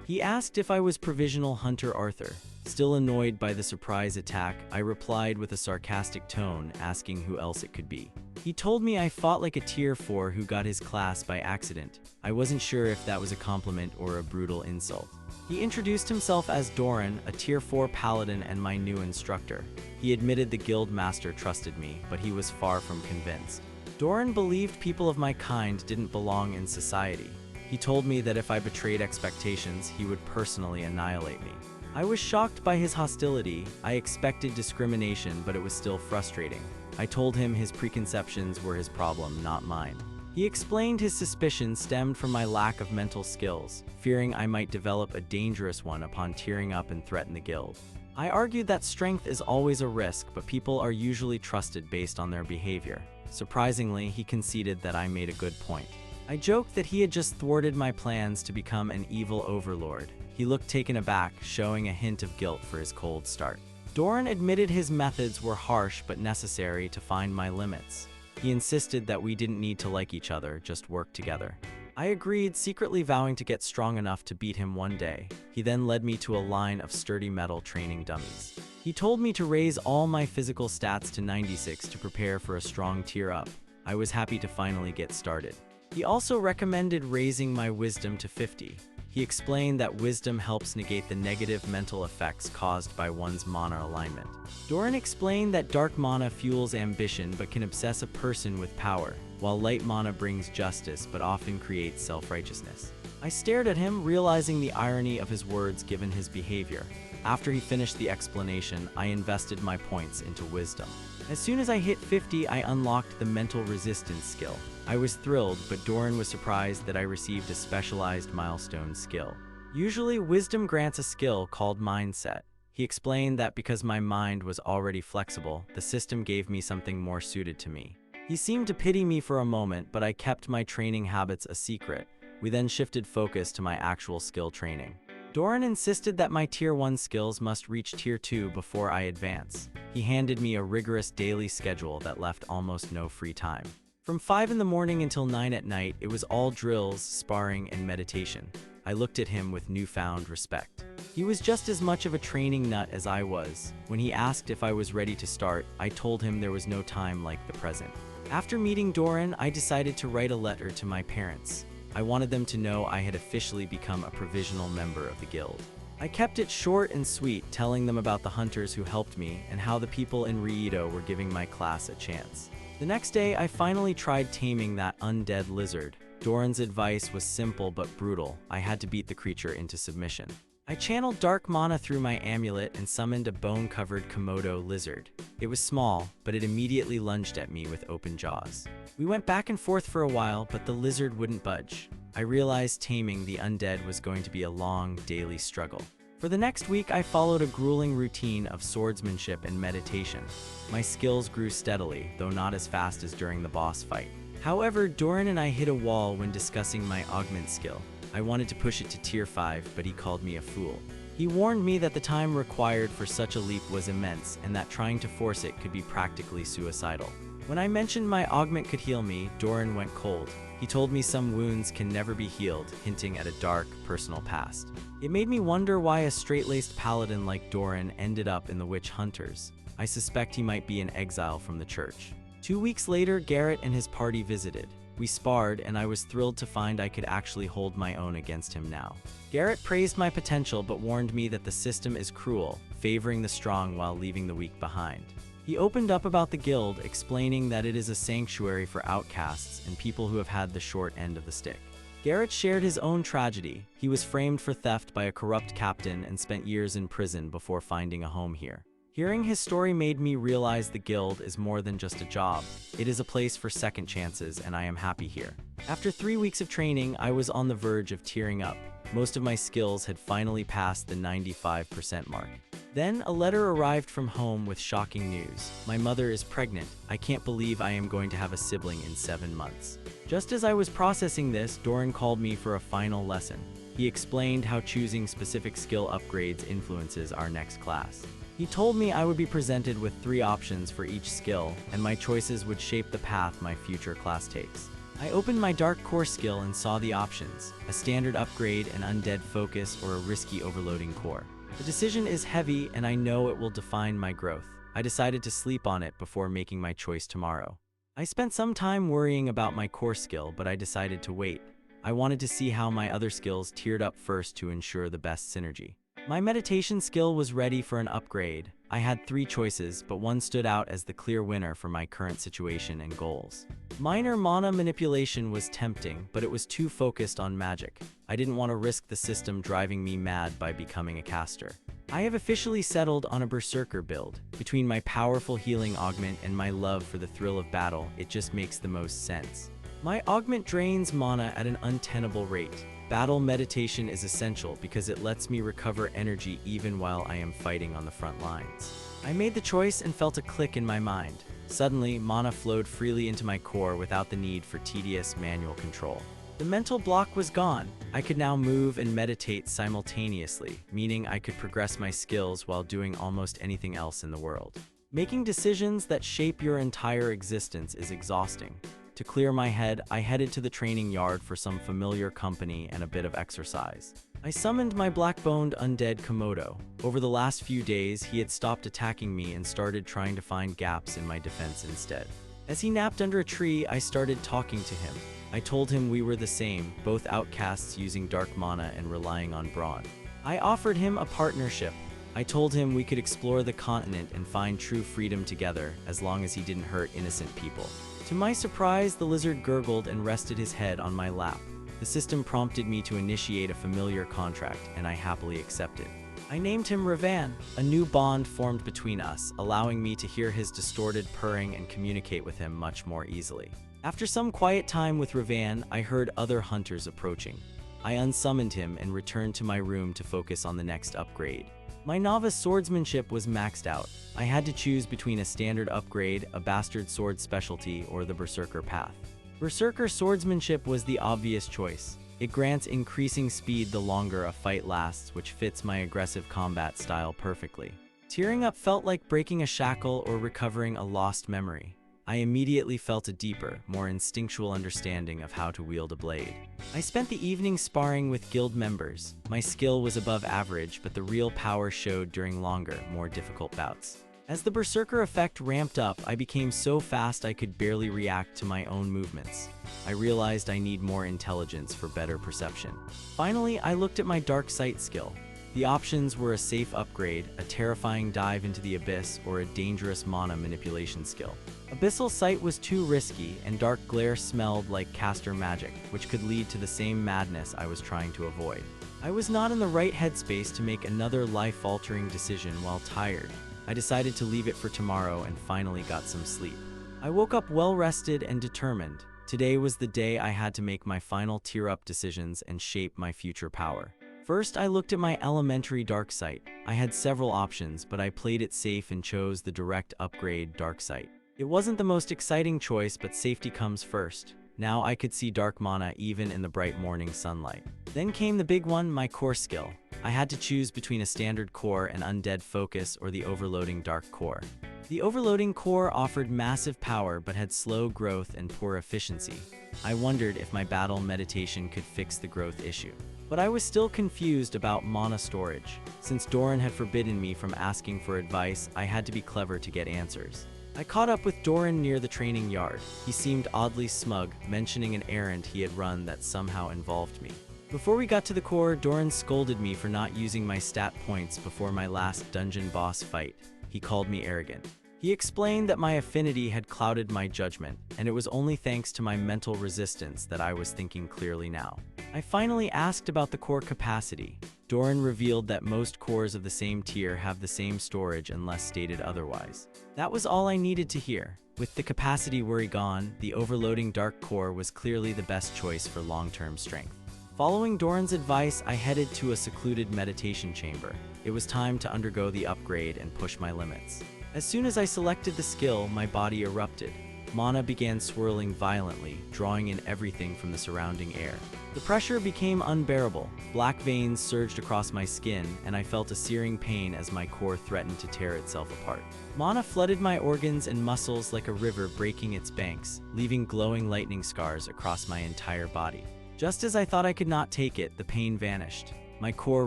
S1: He asked if I was Provisional Hunter Arthur. Still annoyed by the surprise attack, I replied with a sarcastic tone, asking who else it could be. He told me I fought like a tier 4 who got his class by accident. I wasn't sure if that was a compliment or a brutal insult. He introduced himself as Doran, a tier 4 paladin and my new instructor. He admitted the guild master trusted me, but he was far from convinced. Doran believed people of my kind didn't belong in society. He told me that if I betrayed expectations, he would personally annihilate me. I was shocked by his hostility. I expected discrimination, but it was still frustrating. I told him his preconceptions were his problem, not mine. He explained his suspicions stemmed from my lack of mental skills, fearing I might develop a dangerous one upon tearing up and threaten the guild. I argued that strength is always a risk, but people are usually trusted based on their behavior. Surprisingly, he conceded that I made a good point. I joked that he had just thwarted my plans to become an evil overlord. He looked taken aback, showing a hint of guilt for his cold start. Doran admitted his methods were harsh but necessary to find my limits. He insisted that we didn't need to like each other, just work together. I agreed, secretly vowing to get strong enough to beat him one day. He then led me to a line of sturdy metal training dummies. He told me to raise all my physical stats to 96 to prepare for a strong tier up. I was happy to finally get started. He also recommended raising my wisdom to 50. He explained that wisdom helps negate the negative mental effects caused by one's mana alignment. Doran explained that dark mana fuels ambition but can obsess a person with power, while light mana brings justice but often creates self-righteousness. I stared at him, realizing the irony of his words given his behavior. After he finished the explanation, I invested my points into wisdom. As soon as I hit 50, I unlocked the mental resistance skill. I was thrilled, but Doran was surprised that I received a specialized milestone skill. Usually, wisdom grants a skill called mindset. He explained that because my mind was already flexible, the system gave me something more suited to me. He seemed to pity me for a moment, but I kept my training habits a secret. We then shifted focus to my actual skill training. Doran insisted that my Tier 1 skills must reach Tier 2 before I advance. He handed me a rigorous daily schedule that left almost no free time. From 5 in the morning until 9 at night, it was all drills, sparring, and meditation. I looked at him with newfound respect. He was just as much of a training nut as I was. When he asked if I was ready to start, I told him there was no time like the present. After meeting Doran, I decided to write a letter to my parents. I wanted them to know I had officially become a provisional member of the guild. I kept it short and sweet, telling them about the hunters who helped me and how the people in Riedo were giving my class a chance. The next day, I finally tried taming that undead lizard. Doran's advice was simple but brutal. I had to beat the creature into submission. I channeled dark mana through my amulet and summoned a bone-covered Komodo lizard. It was small, but it immediately lunged at me with open jaws. We went back and forth for a while, but the lizard wouldn't budge. I realized taming the undead was going to be a long, daily struggle. For the next week, I followed a grueling routine of swordsmanship and meditation. My skills grew steadily, though not as fast as during the boss fight. However, Doran and I hit a wall when discussing my augment skill. I wanted to push it to Tier 5, but he called me a fool. He warned me that the time required for such a leap was immense and that trying to force it could be practically suicidal. When I mentioned my augment could heal me, Doran went cold. He told me some wounds can never be healed, hinting at a dark, personal past. It made me wonder why a straight-laced paladin like Doran ended up in the Witch Hunters. I suspect he might be in exile from the church. 2 weeks later, Garrett and his party visited. We sparred, and I was thrilled to find I could actually hold my own against him now. Garrett praised my potential but warned me that the system is cruel, favoring the strong while leaving the weak behind. He opened up about the guild, explaining that it is a sanctuary for outcasts and people who have had the short end of the stick. Garrett shared his own tragedy. He was framed for theft by a corrupt captain and spent years in prison before finding a home here. Hearing his story made me realize the guild is more than just a job. It is a place for second chances, and I am happy here. After 3 weeks of training, I was on the verge of tearing up. Most of my skills had finally passed the 95% mark. Then, a letter arrived from home with shocking news. My mother is pregnant. I can't believe I am going to have a sibling in 7 months. Just as I was processing this, Doran called me for a final lesson. He explained how choosing specific skill upgrades influences our next class. He told me I would be presented with 3 options for each skill, and my choices would shape the path my future class takes. I opened my Dark Core skill and saw the options: a standard upgrade, an undead focus, or a risky overloading core. The decision is heavy, and I know it will define my growth. I decided to sleep on it before making my choice tomorrow. I spent some time worrying about my core skill, but I decided to wait. I wanted to see how my other skills tiered up first to ensure the best synergy. My meditation skill was ready for an upgrade. I had 3 choices, but one stood out as the clear winner for my current situation and goals. Minor mana manipulation was tempting, but it was too focused on magic. I didn't want to risk the system driving me mad by becoming a caster. I have officially settled on a berserker build. Between my powerful healing augment and my love for the thrill of battle, it just makes the most sense. My augment drains mana at an untenable rate. Battle meditation is essential because it lets me recover energy even while I am fighting on the front lines. I made the choice and felt a click in my mind. Suddenly, mana flowed freely into my core without the need for tedious manual control. The mental block was gone. I could now move and meditate simultaneously, meaning I could progress my skills while doing almost anything else in the world. Making decisions that shape your entire existence is exhausting. To clear my head, I headed to the training yard for some familiar company and a bit of exercise. I summoned my black-boned undead Komodo. Over the last few days, he had stopped attacking me and started trying to find gaps in my defense instead. As he napped under a tree, I started talking to him. I told him we were the same, both outcasts using dark mana and relying on brawn. I offered him a partnership. I told him we could explore the continent and find true freedom together, as long as he didn't hurt innocent people. To my surprise, the lizard gurgled and rested his head on my lap. The system prompted me to initiate a familiar contract, and I happily accepted. I named him Ravan. A new bond formed between us, allowing me to hear his distorted purring and communicate with him much more easily. After some quiet time with Ravan, I heard other hunters approaching. I unsummoned him and returned to my room to focus on the next upgrade. My novice swordsmanship was maxed out. I had to choose between a standard upgrade, a bastard sword specialty, or the berserker path. Berserker swordsmanship was the obvious choice. It grants increasing speed the longer a fight lasts, which fits my aggressive combat style perfectly. Tearing up felt like breaking a shackle or recovering a lost memory. I immediately felt a deeper, more instinctual understanding of how to wield a blade. I spent the evening sparring with guild members. My skill was above average, but the real power showed during longer, more difficult bouts. As the berserker effect ramped up, I became so fast I could barely react to my own movements. I realized I need more intelligence for better perception. Finally, I looked at my dark sight skill. The options were a safe upgrade, a terrifying dive into the abyss, or a dangerous mana manipulation skill. Abyssal sight was too risky, and dark glare smelled like caster magic, which could lead to the same madness I was trying to avoid. I was not in the right headspace to make another life-altering decision while tired. I decided to leave it for tomorrow and finally got some sleep. I woke up well-rested and determined. Today was the day I had to make my final tier-up decisions and shape my future power. First, I looked at my elementary dark sight. I had several options, but I played it safe and chose the direct upgrade dark sight. It wasn't the most exciting choice, but safety comes first. Now I could see dark mana even in the bright morning sunlight. Then came the big one, my core skill. I had to choose between a standard core and undead focus or the overloading dark core. The overloading core offered massive power but had slow growth and poor efficiency. I wondered if my battle meditation could fix the growth issue. But I was still confused about mana storage. Since Doran had forbidden me from asking for advice, I had to be clever to get answers. I caught up with Doran near the training yard. He seemed oddly smug, mentioning an errand he had run that somehow involved me. Before we got to the core, Doran scolded me for not using my stat points before my last dungeon boss fight. He called me arrogant. He explained that my affinity had clouded my judgment, and it was only thanks to my mental resistance that I was thinking clearly now. I finally asked about the core capacity. Doran revealed that most cores of the same tier have the same storage unless stated otherwise. That was all I needed to hear. With the capacity worry gone, the overloading dark core was clearly the best choice for long-term strength. Following Doran's advice, I headed to a secluded meditation chamber. It was time to undergo the upgrade and push my limits. As soon as I selected the skill, my body erupted. Mana began swirling violently, drawing in everything from the surrounding air. The pressure became unbearable. Black veins surged across my skin, and I felt a searing pain as my core threatened to tear itself apart. Mana flooded my organs and muscles like a river breaking its banks, leaving glowing lightning scars across my entire body. Just as I thought I could not take it, the pain vanished. My core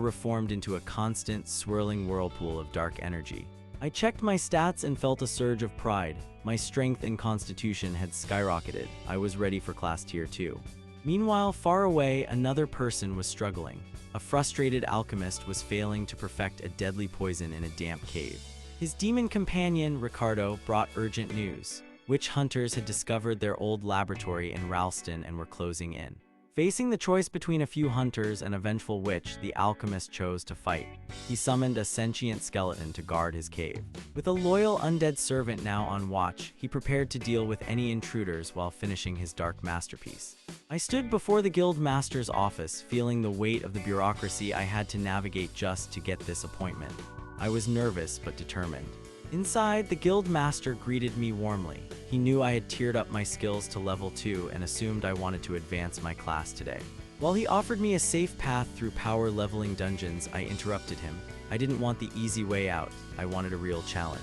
S1: reformed into a constant, swirling whirlpool of dark energy. I checked my stats and felt a surge of pride. My strength and constitution had skyrocketed. I was ready for class tier 2. Meanwhile, far away, another person was struggling. A frustrated alchemist was failing to perfect a deadly poison in a damp cave. His demon companion, Ricardo, brought urgent news. Witch hunters had discovered their old laboratory in Ralston and were closing in. Facing the choice between a few hunters and a vengeful witch, the alchemist chose to fight. He summoned a sentient skeleton to guard his cave. With a loyal undead servant now on watch, he prepared to deal with any intruders while finishing his dark masterpiece. I stood before the guild master's office, feeling the weight of the bureaucracy I had to navigate just to get this appointment. I was nervous but determined. Inside, the guild master greeted me warmly. He knew I had tiered up my skills to level 2 and assumed I wanted to advance my class today. While he offered me a safe path through power leveling dungeons, I interrupted him. I didn't want the easy way out. I wanted a real challenge.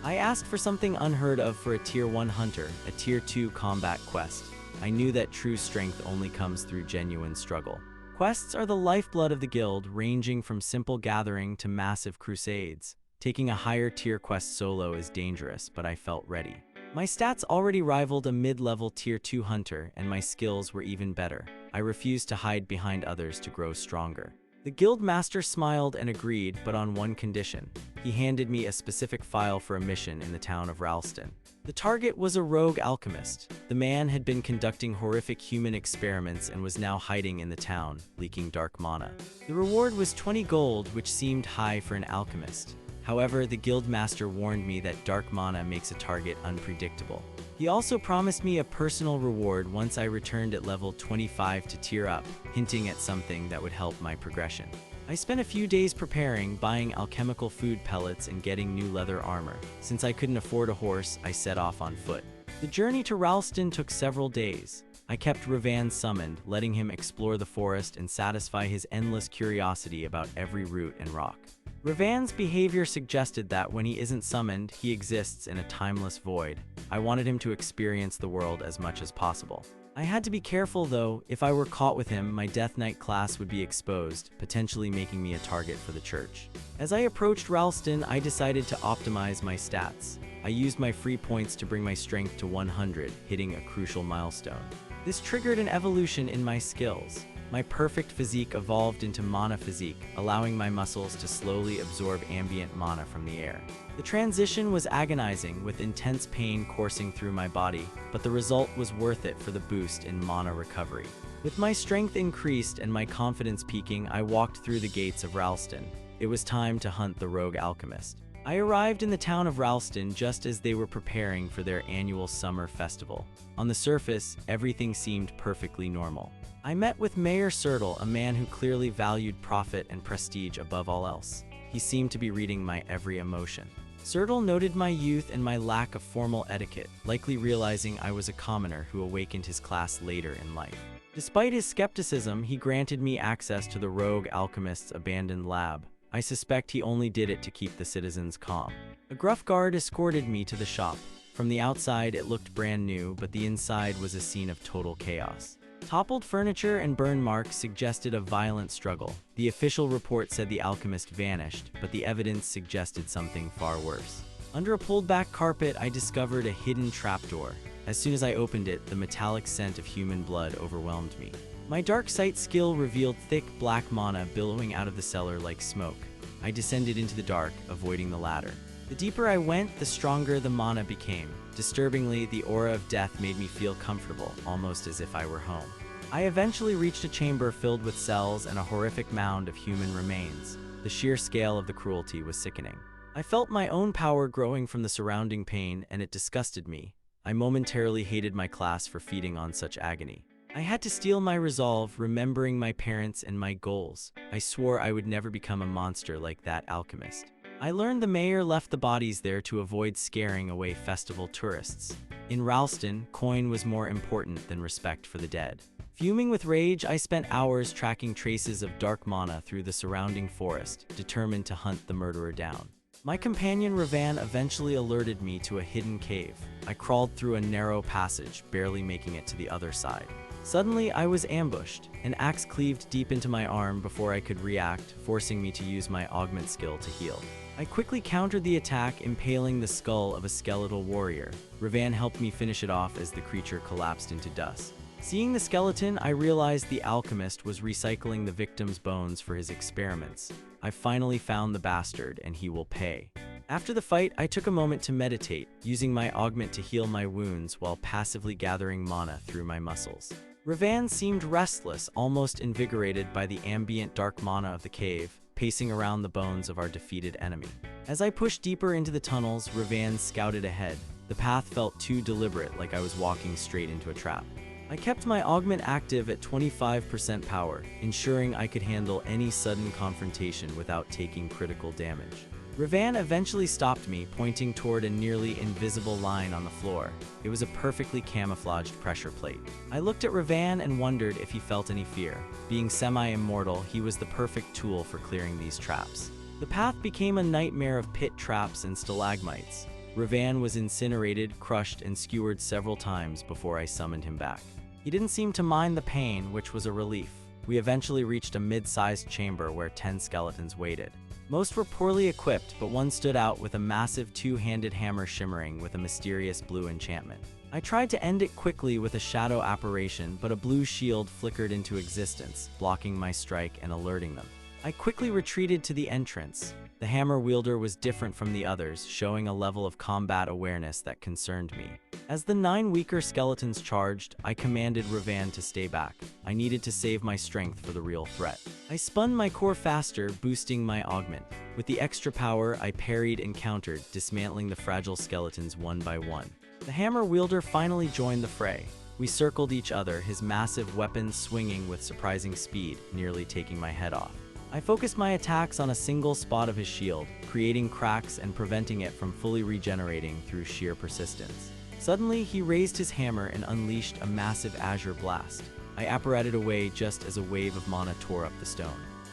S1: I asked for something unheard of for a Tier 1 hunter, a Tier 2 combat quest. I knew that true strength only comes through genuine struggle. Quests are the lifeblood of the guild, ranging from simple gathering to massive crusades. Taking a higher tier quest solo is dangerous, but I felt ready. My stats already rivaled a mid-level Tier 2 hunter, and my skills were even better. I refused to hide behind others to grow stronger. The guild master smiled and agreed, but on one condition. He handed me a specific file for a mission in the town of Ralston. The target was a rogue alchemist. The man had been conducting horrific human experiments and was now hiding in the town, leaking dark mana. The reward was 20 gold, which seemed high for an alchemist. However, the guild master warned me that dark mana makes a target unpredictable. He also promised me a personal reward once I returned at level 25 to tier up, hinting at something that would help my progression. I spent a few days preparing, buying alchemical food pellets and getting new leather armor. Since I couldn't afford a horse, I set off on foot. The journey to Ralston took several days. I kept Ravan summoned, letting him explore the forest and satisfy his endless curiosity about every root and rock. Ravan's behavior suggested that when he isn't summoned, he exists in a timeless void. I wanted him to experience the world as much as possible. I had to be careful though. If I were caught with him, my Death Knight class would be exposed, potentially making me a target for the church. As I approached Ralston, I decided to optimize my stats. I used my free points to bring my strength to 100, hitting a crucial milestone. This triggered an evolution in my skills. My perfect physique evolved into mana physique, allowing my muscles to slowly absorb ambient mana from the air. The transition was agonizing, with intense pain coursing through my body, but the result was worth it for the boost in mana recovery. With my strength increased and my confidence peaking, I walked through the gates of Ralston. It was time to hunt the rogue alchemist. I arrived in the town of Ralston just as they were preparing for their annual summer festival. On the surface, everything seemed perfectly normal. I met with Mayor Sertle, a man who clearly valued profit and prestige above all else. He seemed to be reading my every emotion. Sertle noted my youth and my lack of formal etiquette, likely realizing I was a commoner who awakened his class later in life. Despite his skepticism, he granted me access to the rogue alchemist's abandoned lab. I suspect he only did it to keep the citizens calm. A gruff guard escorted me to the shop. From the outside, it looked brand new, but the inside was a scene of total chaos. Toppled furniture and burn marks suggested a violent struggle. The official report said the alchemist vanished, but the evidence suggested something far worse. Under a pulled-back carpet, I discovered a hidden trapdoor. As soon as I opened it, the metallic scent of human blood overwhelmed me. My dark sight skill revealed thick black mana billowing out of the cellar like smoke. I descended into the dark, avoiding the ladder. The deeper I went, the stronger the mana became. Disturbingly, the aura of death made me feel comfortable, almost as if I were home. I eventually reached a chamber filled with cells and a horrific mound of human remains. The sheer scale of the cruelty was sickening. I felt my own power growing from the surrounding pain, and it disgusted me. I momentarily hated my class for feeding on such agony. I had to steel my resolve, remembering my parents and my goals. I swore I would never become a monster like that alchemist. I learned the mayor left the bodies there to avoid scaring away festival tourists. In Ralston, coin was more important than respect for the dead. Fuming with rage, I spent hours tracking traces of dark mana through the surrounding forest, determined to hunt the murderer down. My companion Ravan eventually alerted me to a hidden cave. I crawled through a narrow passage, barely making it to the other side. Suddenly, I was ambushed. An axe cleaved deep into my arm before I could react, forcing me to use my augment skill to heal. I quickly countered the attack, impaling the skull of a skeletal warrior. Ravan helped me finish it off as the creature collapsed into dust. Seeing the skeleton, I realized the alchemist was recycling the victim's bones for his experiments. I finally found the bastard, and he will pay. After the fight, I took a moment to meditate, using my augment to heal my wounds while passively gathering mana through my muscles. Ravan seemed restless, almost invigorated by the ambient dark mana of the cave, pacing around the bones of our defeated enemy. As I pushed deeper into the tunnels, Ravan scouted ahead. The path felt too deliberate, like I was walking straight into a trap. I kept my augment active at 25% power, ensuring I could handle any sudden confrontation without taking critical damage. Ravan eventually stopped me, pointing toward a nearly invisible line on the floor. It was a perfectly camouflaged pressure plate. I looked at Ravan and wondered if he felt any fear. Being semi-immortal, he was the perfect tool for clearing these traps. The path became a nightmare of pit traps and stalagmites. Ravan was incinerated, crushed, and skewered several times before I summoned him back. He didn't seem to mind the pain, which was a relief. We eventually reached a mid-sized chamber where 10 skeletons waited. Most were poorly equipped, but one stood out with a massive two-handed hammer shimmering with a mysterious blue enchantment. I tried to end it quickly with a shadow apparition, but a blue shield flickered into existence, blocking my strike and alerting them. I quickly retreated to the entrance. The hammer wielder was different from the others, showing a level of combat awareness that concerned me. As the 9 weaker skeletons charged, I commanded Ravan to stay back. I needed to save my strength for the real threat. I spun my core faster, boosting my augment. With the extra power, I parried and countered, dismantling the fragile skeletons one by one. The hammer wielder finally joined the fray. We circled each other, his massive weapons swinging with surprising speed, nearly taking my head off. I focused my attacks on a single spot of his shield, creating cracks and preventing it from fully regenerating through sheer persistence. Suddenly, he raised his hammer and unleashed a massive azure blast. I apparated away just as a wave of mana tore up the stone.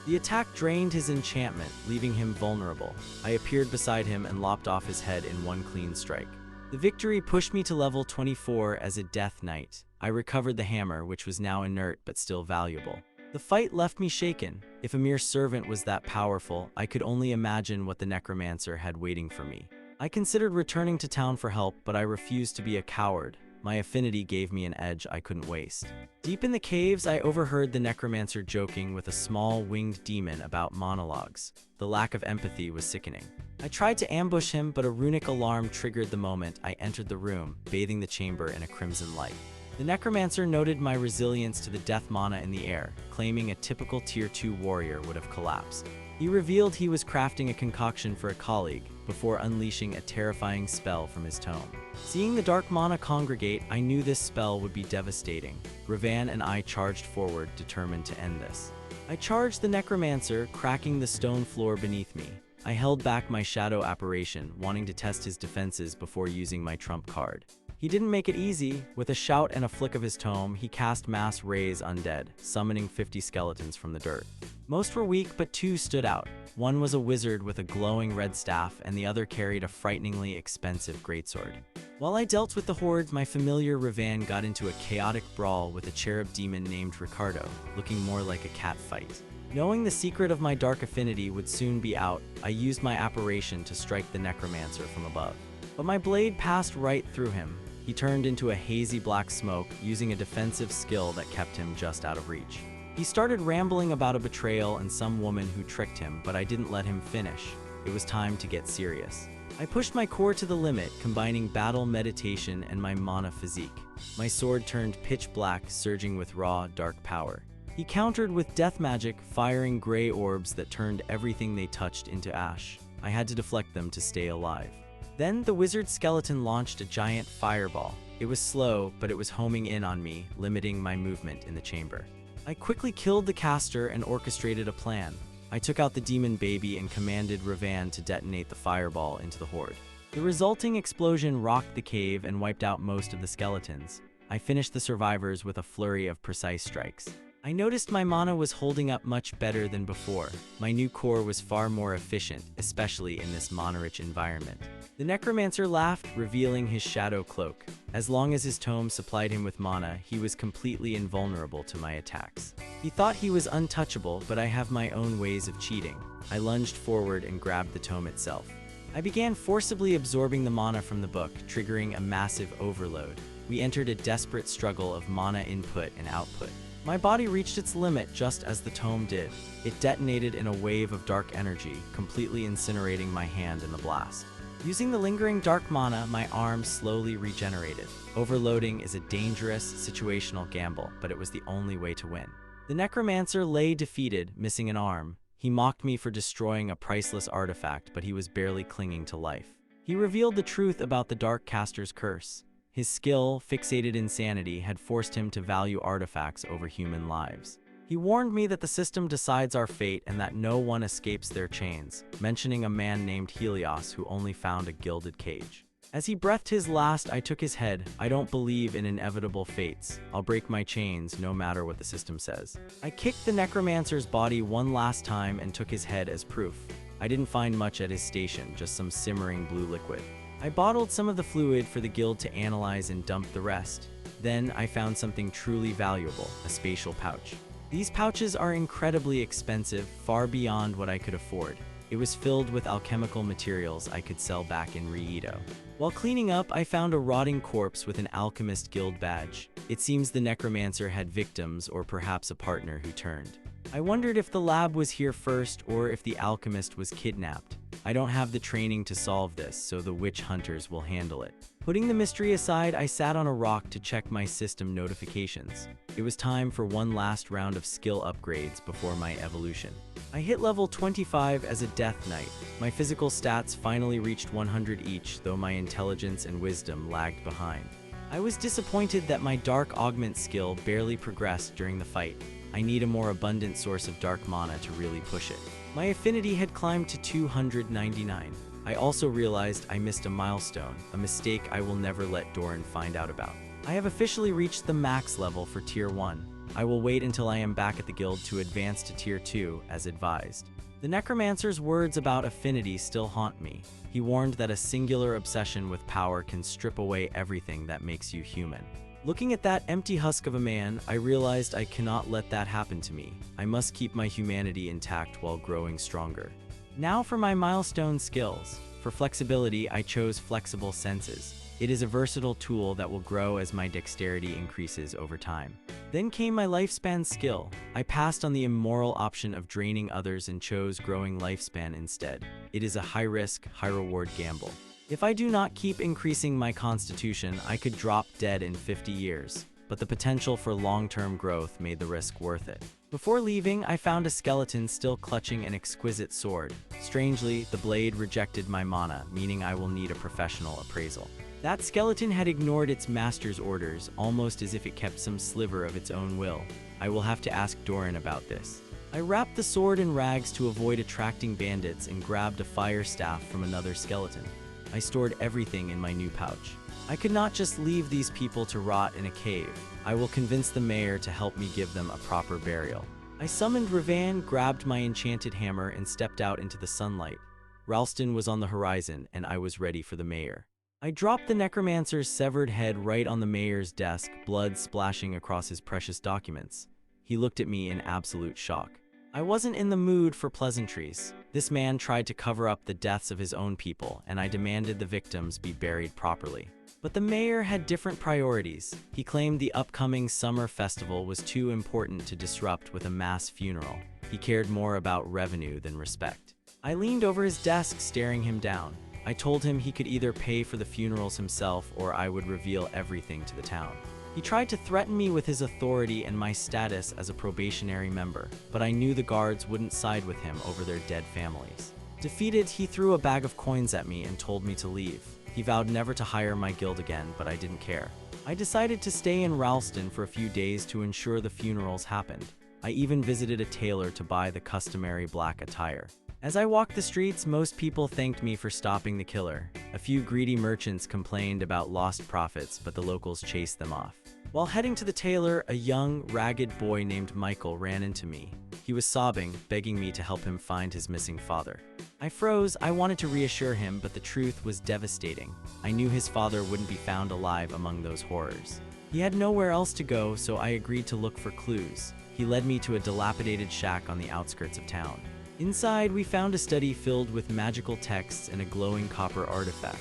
S1: The attack drained his enchantment, leaving him vulnerable. I appeared beside him and lopped off his head in one clean strike. The victory pushed me to level 24 as a Death Knight. I recovered the hammer, which was now inert but still valuable. The fight left me shaken. If a mere servant was that powerful, I could only imagine what the necromancer had waiting for me. I considered returning to town for help, but I refused to be a coward. My affinity gave me an edge I couldn't waste. Deep in the caves, I overheard the necromancer joking with a small winged demon about monologues. The lack of empathy was sickening. I tried to ambush him, but a runic alarm triggered the moment I entered the room, bathing the chamber in a crimson light. The necromancer noted my resilience to the death mana in the air, claiming a typical tier 2 warrior would have collapsed. He revealed he was crafting a concoction for a colleague, before unleashing a terrifying spell from his tome. Seeing the dark mana congregate, I knew this spell would be devastating. Ravan and I charged forward, determined to end this. I charged the necromancer, cracking the stone floor beneath me. I held back my shadow apparition, wanting to test his defenses before using my trump card. He didn't make it easy. With a shout and a flick of his tome, he cast Mass Raise Undead, summoning 50 skeletons from the dirt. Most were weak, but 2 stood out. One was a wizard with a glowing red staff, and the other carried a frighteningly expensive greatsword. While I dealt with the horde, my familiar Ravan got into a chaotic brawl with a cherub demon named Ricardo, looking more like a cat fight. Knowing the secret of my dark affinity would soon be out, I used my apparition to strike the necromancer from above. But my blade passed right through him. He turned into a hazy black smoke, using a defensive skill that kept him just out of reach. He started rambling about a betrayal and some woman who tricked him, but I didn't let him finish. It was time to get serious. I pushed my core to the limit, combining battle meditation and my mana physique. My sword turned pitch black, surging with raw, dark power. He countered with death magic, firing gray orbs that turned everything they touched into ash. I had to deflect them to stay alive. Then the wizard skeleton launched a giant fireball. It was slow, but it was homing in on me, limiting my movement in the chamber. I quickly killed the caster and orchestrated a plan. I took out the demon baby and commanded Ravan to detonate the fireball into the horde. The resulting explosion rocked the cave and wiped out most of the skeletons. I finished the survivors with a flurry of precise strikes. I noticed my mana was holding up much better than before. My new core was far more efficient, especially in this mana-rich environment. The necromancer laughed, revealing his shadow cloak. As long as his tome supplied him with mana, he was completely invulnerable to my attacks. He thought he was untouchable, but I have my own ways of cheating. I lunged forward and grabbed the tome itself. I began forcibly absorbing the mana from the book, triggering a massive overload. We entered a desperate struggle of mana input and output. My body reached its limit just as the tome did. It detonated in a wave of dark energy, completely incinerating my hand in the blast. Using the lingering dark mana, my arm slowly regenerated. Overloading is a dangerous, situational gamble, but it was the only way to win. The necromancer lay defeated, missing an arm. He mocked me for destroying a priceless artifact, but he was barely clinging to life. He revealed the truth about the Dark Caster's curse. His skill, fixated insanity, had forced him to value artifacts over human lives. He warned me that the system decides our fate and that no one escapes their chains, mentioning a man named Helios who only found a gilded cage. As he breathed his last, I took his head. I don't believe in inevitable fates. I'll break my chains no matter what the system says. I kicked the necromancer's body one last time and took his head as proof. I didn't find much at his station, just some simmering blue liquid. I bottled some of the fluid for the guild to analyze and dump the rest. Then I found something truly valuable, a spatial pouch. These pouches are incredibly expensive, far beyond what I could afford. It was filled with alchemical materials I could sell back in Riedo. While cleaning up, I found a rotting corpse with an alchemist guild badge. It seems the necromancer had victims or perhaps a partner who turned. I wondered if the lab was here first or if the alchemist was kidnapped. I don't have the training to solve this, so the witch hunters will handle it. Putting the mystery aside, I sat on a rock to check my system notifications. It was time for one last round of skill upgrades before my evolution. I hit level 25 as a Death Knight. My physical stats finally reached 100 each, though my intelligence and wisdom lagged behind. I was disappointed that my Dark Augment skill barely progressed during the fight. I need a more abundant source of dark mana to really push it. My affinity had climbed to 299. I also realized I missed a milestone, a mistake I will never let Doran find out about. I have officially reached the max level for Tier 1. I will wait until I am back at the guild to advance to Tier 2, as advised. The necromancer's words about affinity still haunt me. He warned that a singular obsession with power can strip away everything that makes you human. Looking at that empty husk of a man, I realized I cannot let that happen to me. I must keep my humanity intact while growing stronger. Now for my milestone skills. For flexibility, I chose Flexible Senses. It is a versatile tool that will grow as my dexterity increases over time. Then came my Lifespan skill. I passed on the immoral option of draining others and chose Growing Lifespan instead. It is a high-risk, high-reward gamble. If I do not keep increasing my constitution, I could drop dead in 50 years, but the potential for long-term growth made the risk worth it. Before leaving, I found a skeleton still clutching an exquisite sword. Strangely, the blade rejected my mana, meaning I will need a professional appraisal. That skeleton had ignored its master's orders, almost as if it kept some sliver of its own will. I will have to ask Doran about this. I wrapped the sword in rags to avoid attracting bandits and grabbed a fire staff from another skeleton. I stored everything in my new pouch. I could not just leave these people to rot in a cave. I will convince the mayor to help me give them a proper burial. I summoned Ravan, grabbed my enchanted hammer, and stepped out into the sunlight. Ralston was on the horizon, and I was ready for the mayor. I dropped the necromancer's severed head right on the mayor's desk, blood splashing across his precious documents. He looked at me in absolute shock. I wasn't in the mood for pleasantries. This man tried to cover up the deaths of his own people, and I demanded the victims be buried properly. But the mayor had different priorities. He claimed the upcoming summer festival was too important to disrupt with a mass funeral. He cared more about revenue than respect. I leaned over his desk, staring him down. I told him he could either pay for the funerals himself or I would reveal everything to the town. He tried to threaten me with his authority and my status as a probationary member, but I knew the guards wouldn't side with him over their dead families. Defeated, he threw a bag of coins at me and told me to leave. He vowed never to hire my guild again, but I didn't care. I decided to stay in Ralston for a few days to ensure the funerals happened. I even visited a tailor to buy the customary black attire. As I walked the streets, most people thanked me for stopping the killer. A few greedy merchants complained about lost profits, but the locals chased them off. While heading to the tailor, a young, ragged boy named Michael ran into me. He was sobbing, begging me to help him find his missing father. I froze. I wanted to reassure him, but the truth was devastating. I knew his father wouldn't be found alive among those horrors. He had nowhere else to go, so I agreed to look for clues. He led me to a dilapidated shack on the outskirts of town. Inside, we found a study filled with magical texts and a glowing copper artifact.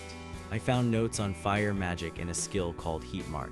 S1: I found notes on fire magic and a skill called Heat Mark.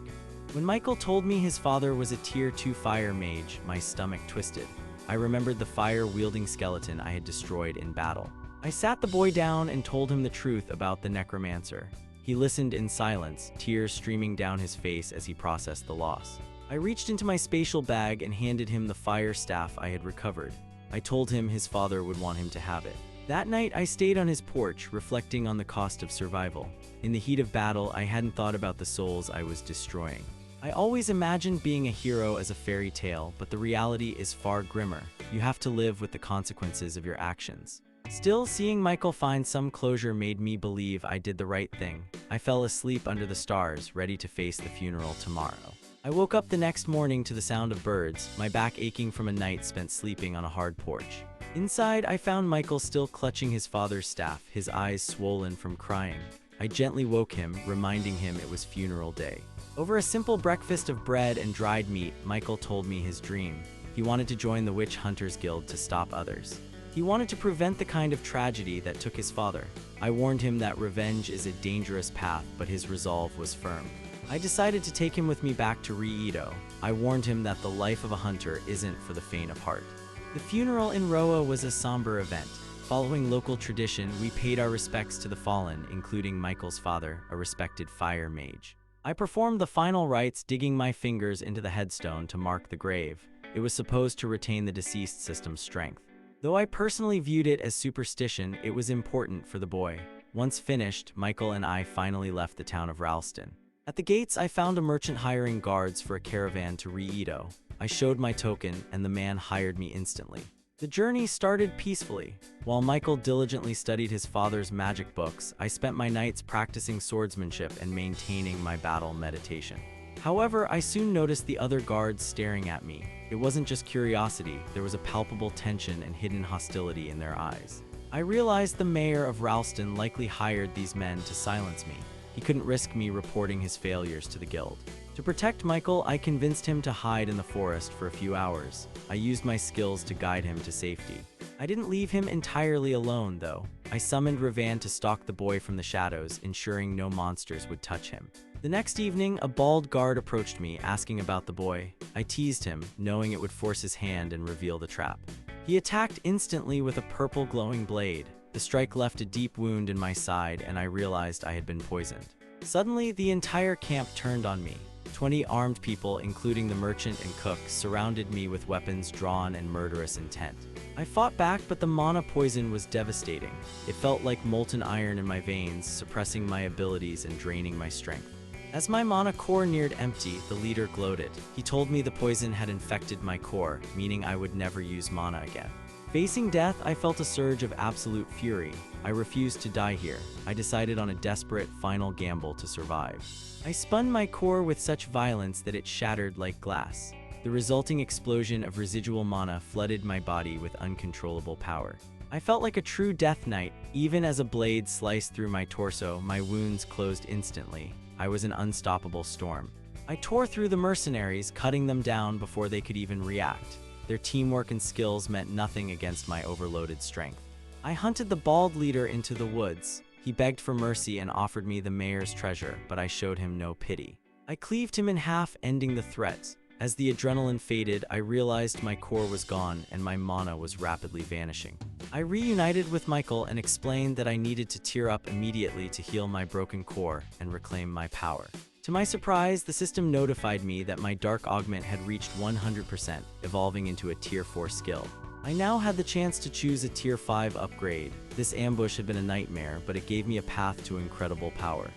S1: When Michael told me his father was a Tier 2 fire mage, my stomach twisted. I remembered the fire-wielding skeleton I had destroyed in battle. I sat the boy down and told him the truth about the necromancer. He listened in silence, tears streaming down his face as he processed the loss. I reached into my spatial bag and handed him the fire staff I had recovered. I told him his father would want him to have it. That night, I stayed on his porch, reflecting on the cost of survival. In the heat of battle, I hadn't thought about the souls I was destroying. I always imagined being a hero as a fairy tale, but the reality is far grimmer. You have to live with the consequences of your actions. Still, seeing Michael find some closure made me believe I did the right thing. I fell asleep under the stars, ready to face the funeral tomorrow. I woke up the next morning to the sound of birds, my back aching from a night spent sleeping on a hard porch. Inside, I found Michael still clutching his father's staff, his eyes swollen from crying. I gently woke him, reminding him it was funeral day. Over a simple breakfast of bread and dried meat, Michael told me his dream. He wanted to join the Witch Hunters Guild to stop others. He wanted to prevent the kind of tragedy that took his father. I warned him that revenge is a dangerous path, but his resolve was firm. I decided to take him with me back to Rie-Ito. I warned him that the life of a hunter isn't for the faint of heart. The funeral in Roa was a somber event. Following local tradition, we paid our respects to the fallen, including Michael's father, a respected fire mage. I performed the final rites, digging my fingers into the headstone to mark the grave. It was supposed to retain the deceased system's strength. Though I personally viewed it as superstition, it was important for the boy. Once finished, Michael and I finally left the town of Ralston. At the gates, I found a merchant hiring guards for a caravan to Rie-Ito. I showed my token, and the man hired me instantly. The journey started peacefully. While Michael diligently studied his father's magic books, I spent my nights practicing swordsmanship and maintaining my battle meditation. However, I soon noticed the other guards staring at me. It wasn't just curiosity, there was a palpable tension and hidden hostility in their eyes. I realized the mayor of Ralston likely hired these men to silence me. He couldn't risk me reporting his failures to the guild. To protect Michael, I convinced him to hide in the forest for a few hours. I used my skills to guide him to safety. I didn't leave him entirely alone, though. I summoned Ravan to stalk the boy from the shadows, ensuring no monsters would touch him. The next evening, a bald guard approached me, asking about the boy. I teased him, knowing it would force his hand and reveal the trap. He attacked instantly with a purple glowing blade. The strike left a deep wound in my side, and I realized I had been poisoned. Suddenly, the entire camp turned on me. 20 armed people, including the merchant and cook, surrounded me with weapons drawn and murderous intent. I fought back, but the mana poison was devastating. It felt like molten iron in my veins, suppressing my abilities and draining my strength. As my mana core neared empty, the leader gloated. He told me the poison had infected my core, meaning I would never use mana again. Facing death, I felt a surge of absolute fury. I refused to die here. I decided on a desperate, final gamble to survive. I spun my core with such violence that it shattered like glass. The resulting explosion of residual mana flooded my body with uncontrollable power. I felt like a true death knight. Even as a blade sliced through my torso, my wounds closed instantly. I was an unstoppable storm. I tore through the mercenaries, cutting them down before they could even react. Their teamwork and skills meant nothing against my overloaded strength. I hunted the bald leader into the woods. He begged for mercy and offered me the mayor's treasure, but I showed him no pity. I cleaved him in half, ending the threat. As the adrenaline faded, I realized my core was gone and my mana was rapidly vanishing. I reunited with Michael and explained that I needed to tear up immediately to heal my broken core and reclaim my power. To my surprise, the system notified me that my Dark Augment had reached 100%, evolving into a Tier 4 skill. I now had the chance to choose a Tier 5 upgrade. This ambush had been a nightmare, but it gave me a path to incredible power.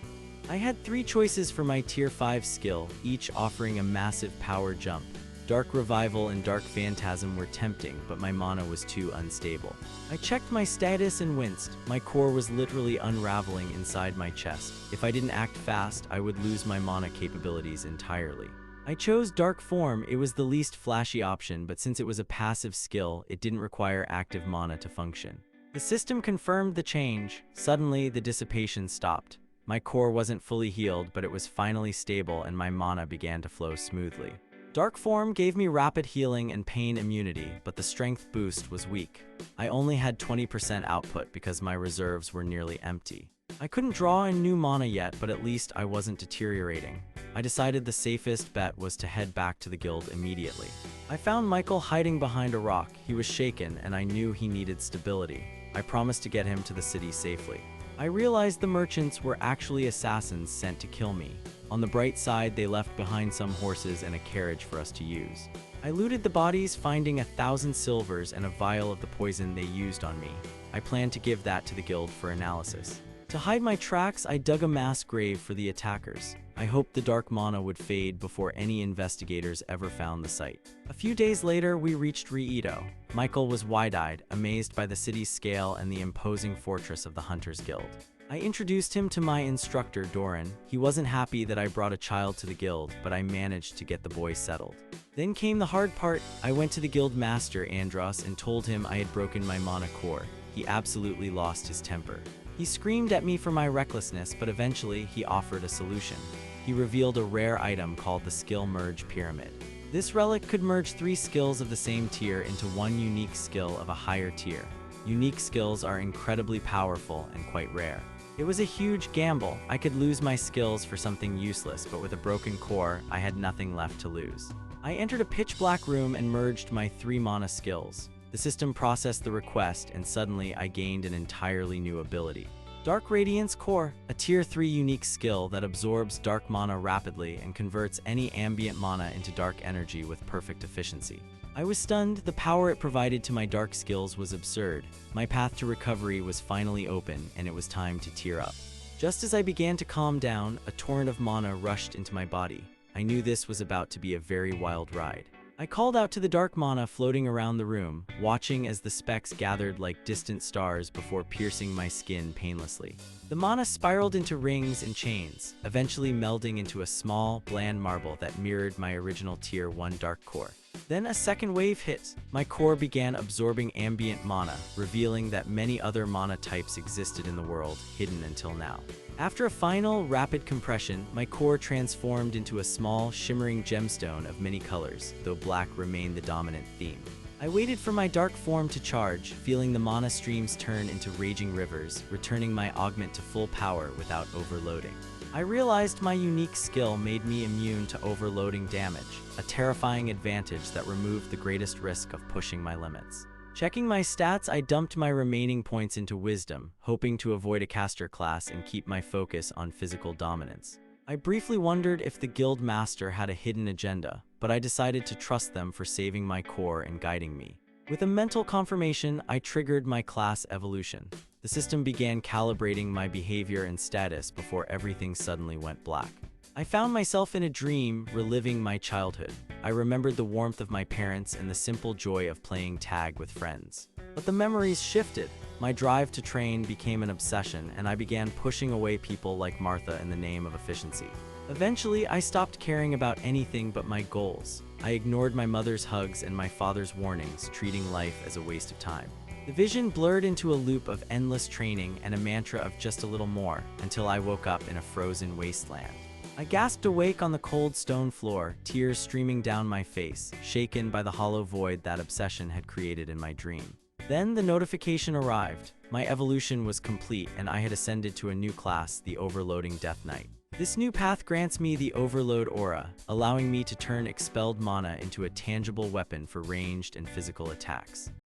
S1: I had 3 choices for my Tier 5 skill, each offering a massive power jump. Dark Revival and Dark Phantasm were tempting, but my mana was too unstable. I checked my status and winced. My core was literally unraveling inside my chest. If I didn't act fast, I would lose my mana capabilities entirely. I chose Dark Form. It was the least flashy option, but since it was a passive skill, it didn't require active mana to function. The system confirmed the change. Suddenly, the dissipation stopped. My core wasn't fully healed, but it was finally stable and my mana began to flow smoothly. Dark Form gave me rapid healing and pain immunity, but the strength boost was weak. I only had 20% output because my reserves were nearly empty. I couldn't draw in new mana yet, but at least I wasn't deteriorating. I decided the safest bet was to head back to the guild immediately. I found Michael hiding behind a rock. He was shaken, and I knew he needed stability. I promised to get him to the city safely. I realized the merchants were actually assassins sent to kill me. On the bright side, they left behind some horses and a carriage for us to use. I looted the bodies, finding 1,000 silvers and a vial of the poison they used on me. I planned to give that to the guild for analysis. To hide my tracks, I dug a mass grave for the attackers. I hoped the dark mana would fade before any investigators ever found the site. A few days later, we reached Rie-Ito. Michael was wide-eyed, amazed by the city's scale and the imposing fortress of the Hunters Guild. I introduced him to my instructor, Doran. He wasn't happy that I brought a child to the guild, but I managed to get the boy settled. Then came the hard part. I went to the guild master, Andros, and told him I had broken my mana core. He absolutely lost his temper. He screamed at me for my recklessness, but eventually he offered a solution. He revealed a rare item called the Skill Merge Pyramid. This relic could merge 3 skills of the same tier into one unique skill of a higher tier. Unique skills are incredibly powerful and quite rare. It was a huge gamble. I could lose my skills for something useless, but with a broken core, I had nothing left to lose. I entered a pitch-black room and merged my 3 mana skills. The system processed the request, and suddenly I gained an entirely new ability. Dark Radiance Core, a Tier 3 unique skill that absorbs dark mana rapidly and converts any ambient mana into dark energy with perfect efficiency. I was stunned. The power it provided to my dark skills was absurd. My path to recovery was finally open, and it was time to tier up. Just as I began to calm down, a torrent of mana rushed into my body. I knew this was about to be a very wild ride. I called out to the dark mana floating around the room, watching as the specks gathered like distant stars before piercing my skin painlessly. The mana spiraled into rings and chains, eventually melding into a small, bland marble that mirrored my original Tier 1 dark core. Then a second wave hit. My core began absorbing ambient mana, revealing that many other mana types existed in the world, hidden until now. After a final, rapid compression, my core transformed into a small, shimmering gemstone of many colors, though black remained the dominant theme. I waited for my dark form to charge, feeling the mana streams turn into raging rivers, returning my augment to full power without overloading. I realized my unique skill made me immune to overloading damage, a terrifying advantage that removed the greatest risk of pushing my limits. Checking my stats, I dumped my remaining points into Wisdom, hoping to avoid a caster class and keep my focus on physical dominance. I briefly wondered if the guild master had a hidden agenda, but I decided to trust them for saving my core and guiding me. With a mental confirmation, I triggered my class evolution. The system began calibrating my behavior and status before everything suddenly went black. I found myself in a dream, reliving my childhood. I remembered the warmth of my parents and the simple joy of playing tag with friends. But the memories shifted. My drive to train became an obsession, and I began pushing away people like Martha in the name of efficiency. Eventually, I stopped caring about anything but my goals. I ignored my mother's hugs and my father's warnings, treating life as a waste of time. The vision blurred into a loop of endless training and a mantra of just a little more, until I woke up in a frozen wasteland. I gasped awake on the cold stone floor, tears streaming down my face, shaken by the hollow void that obsession had created in my dream. Then the notification arrived. My evolution was complete, and I had ascended to a new class, the Overloading Death Knight. This new path grants me the Overload Aura, allowing me to turn expelled mana into a tangible weapon for ranged and physical attacks.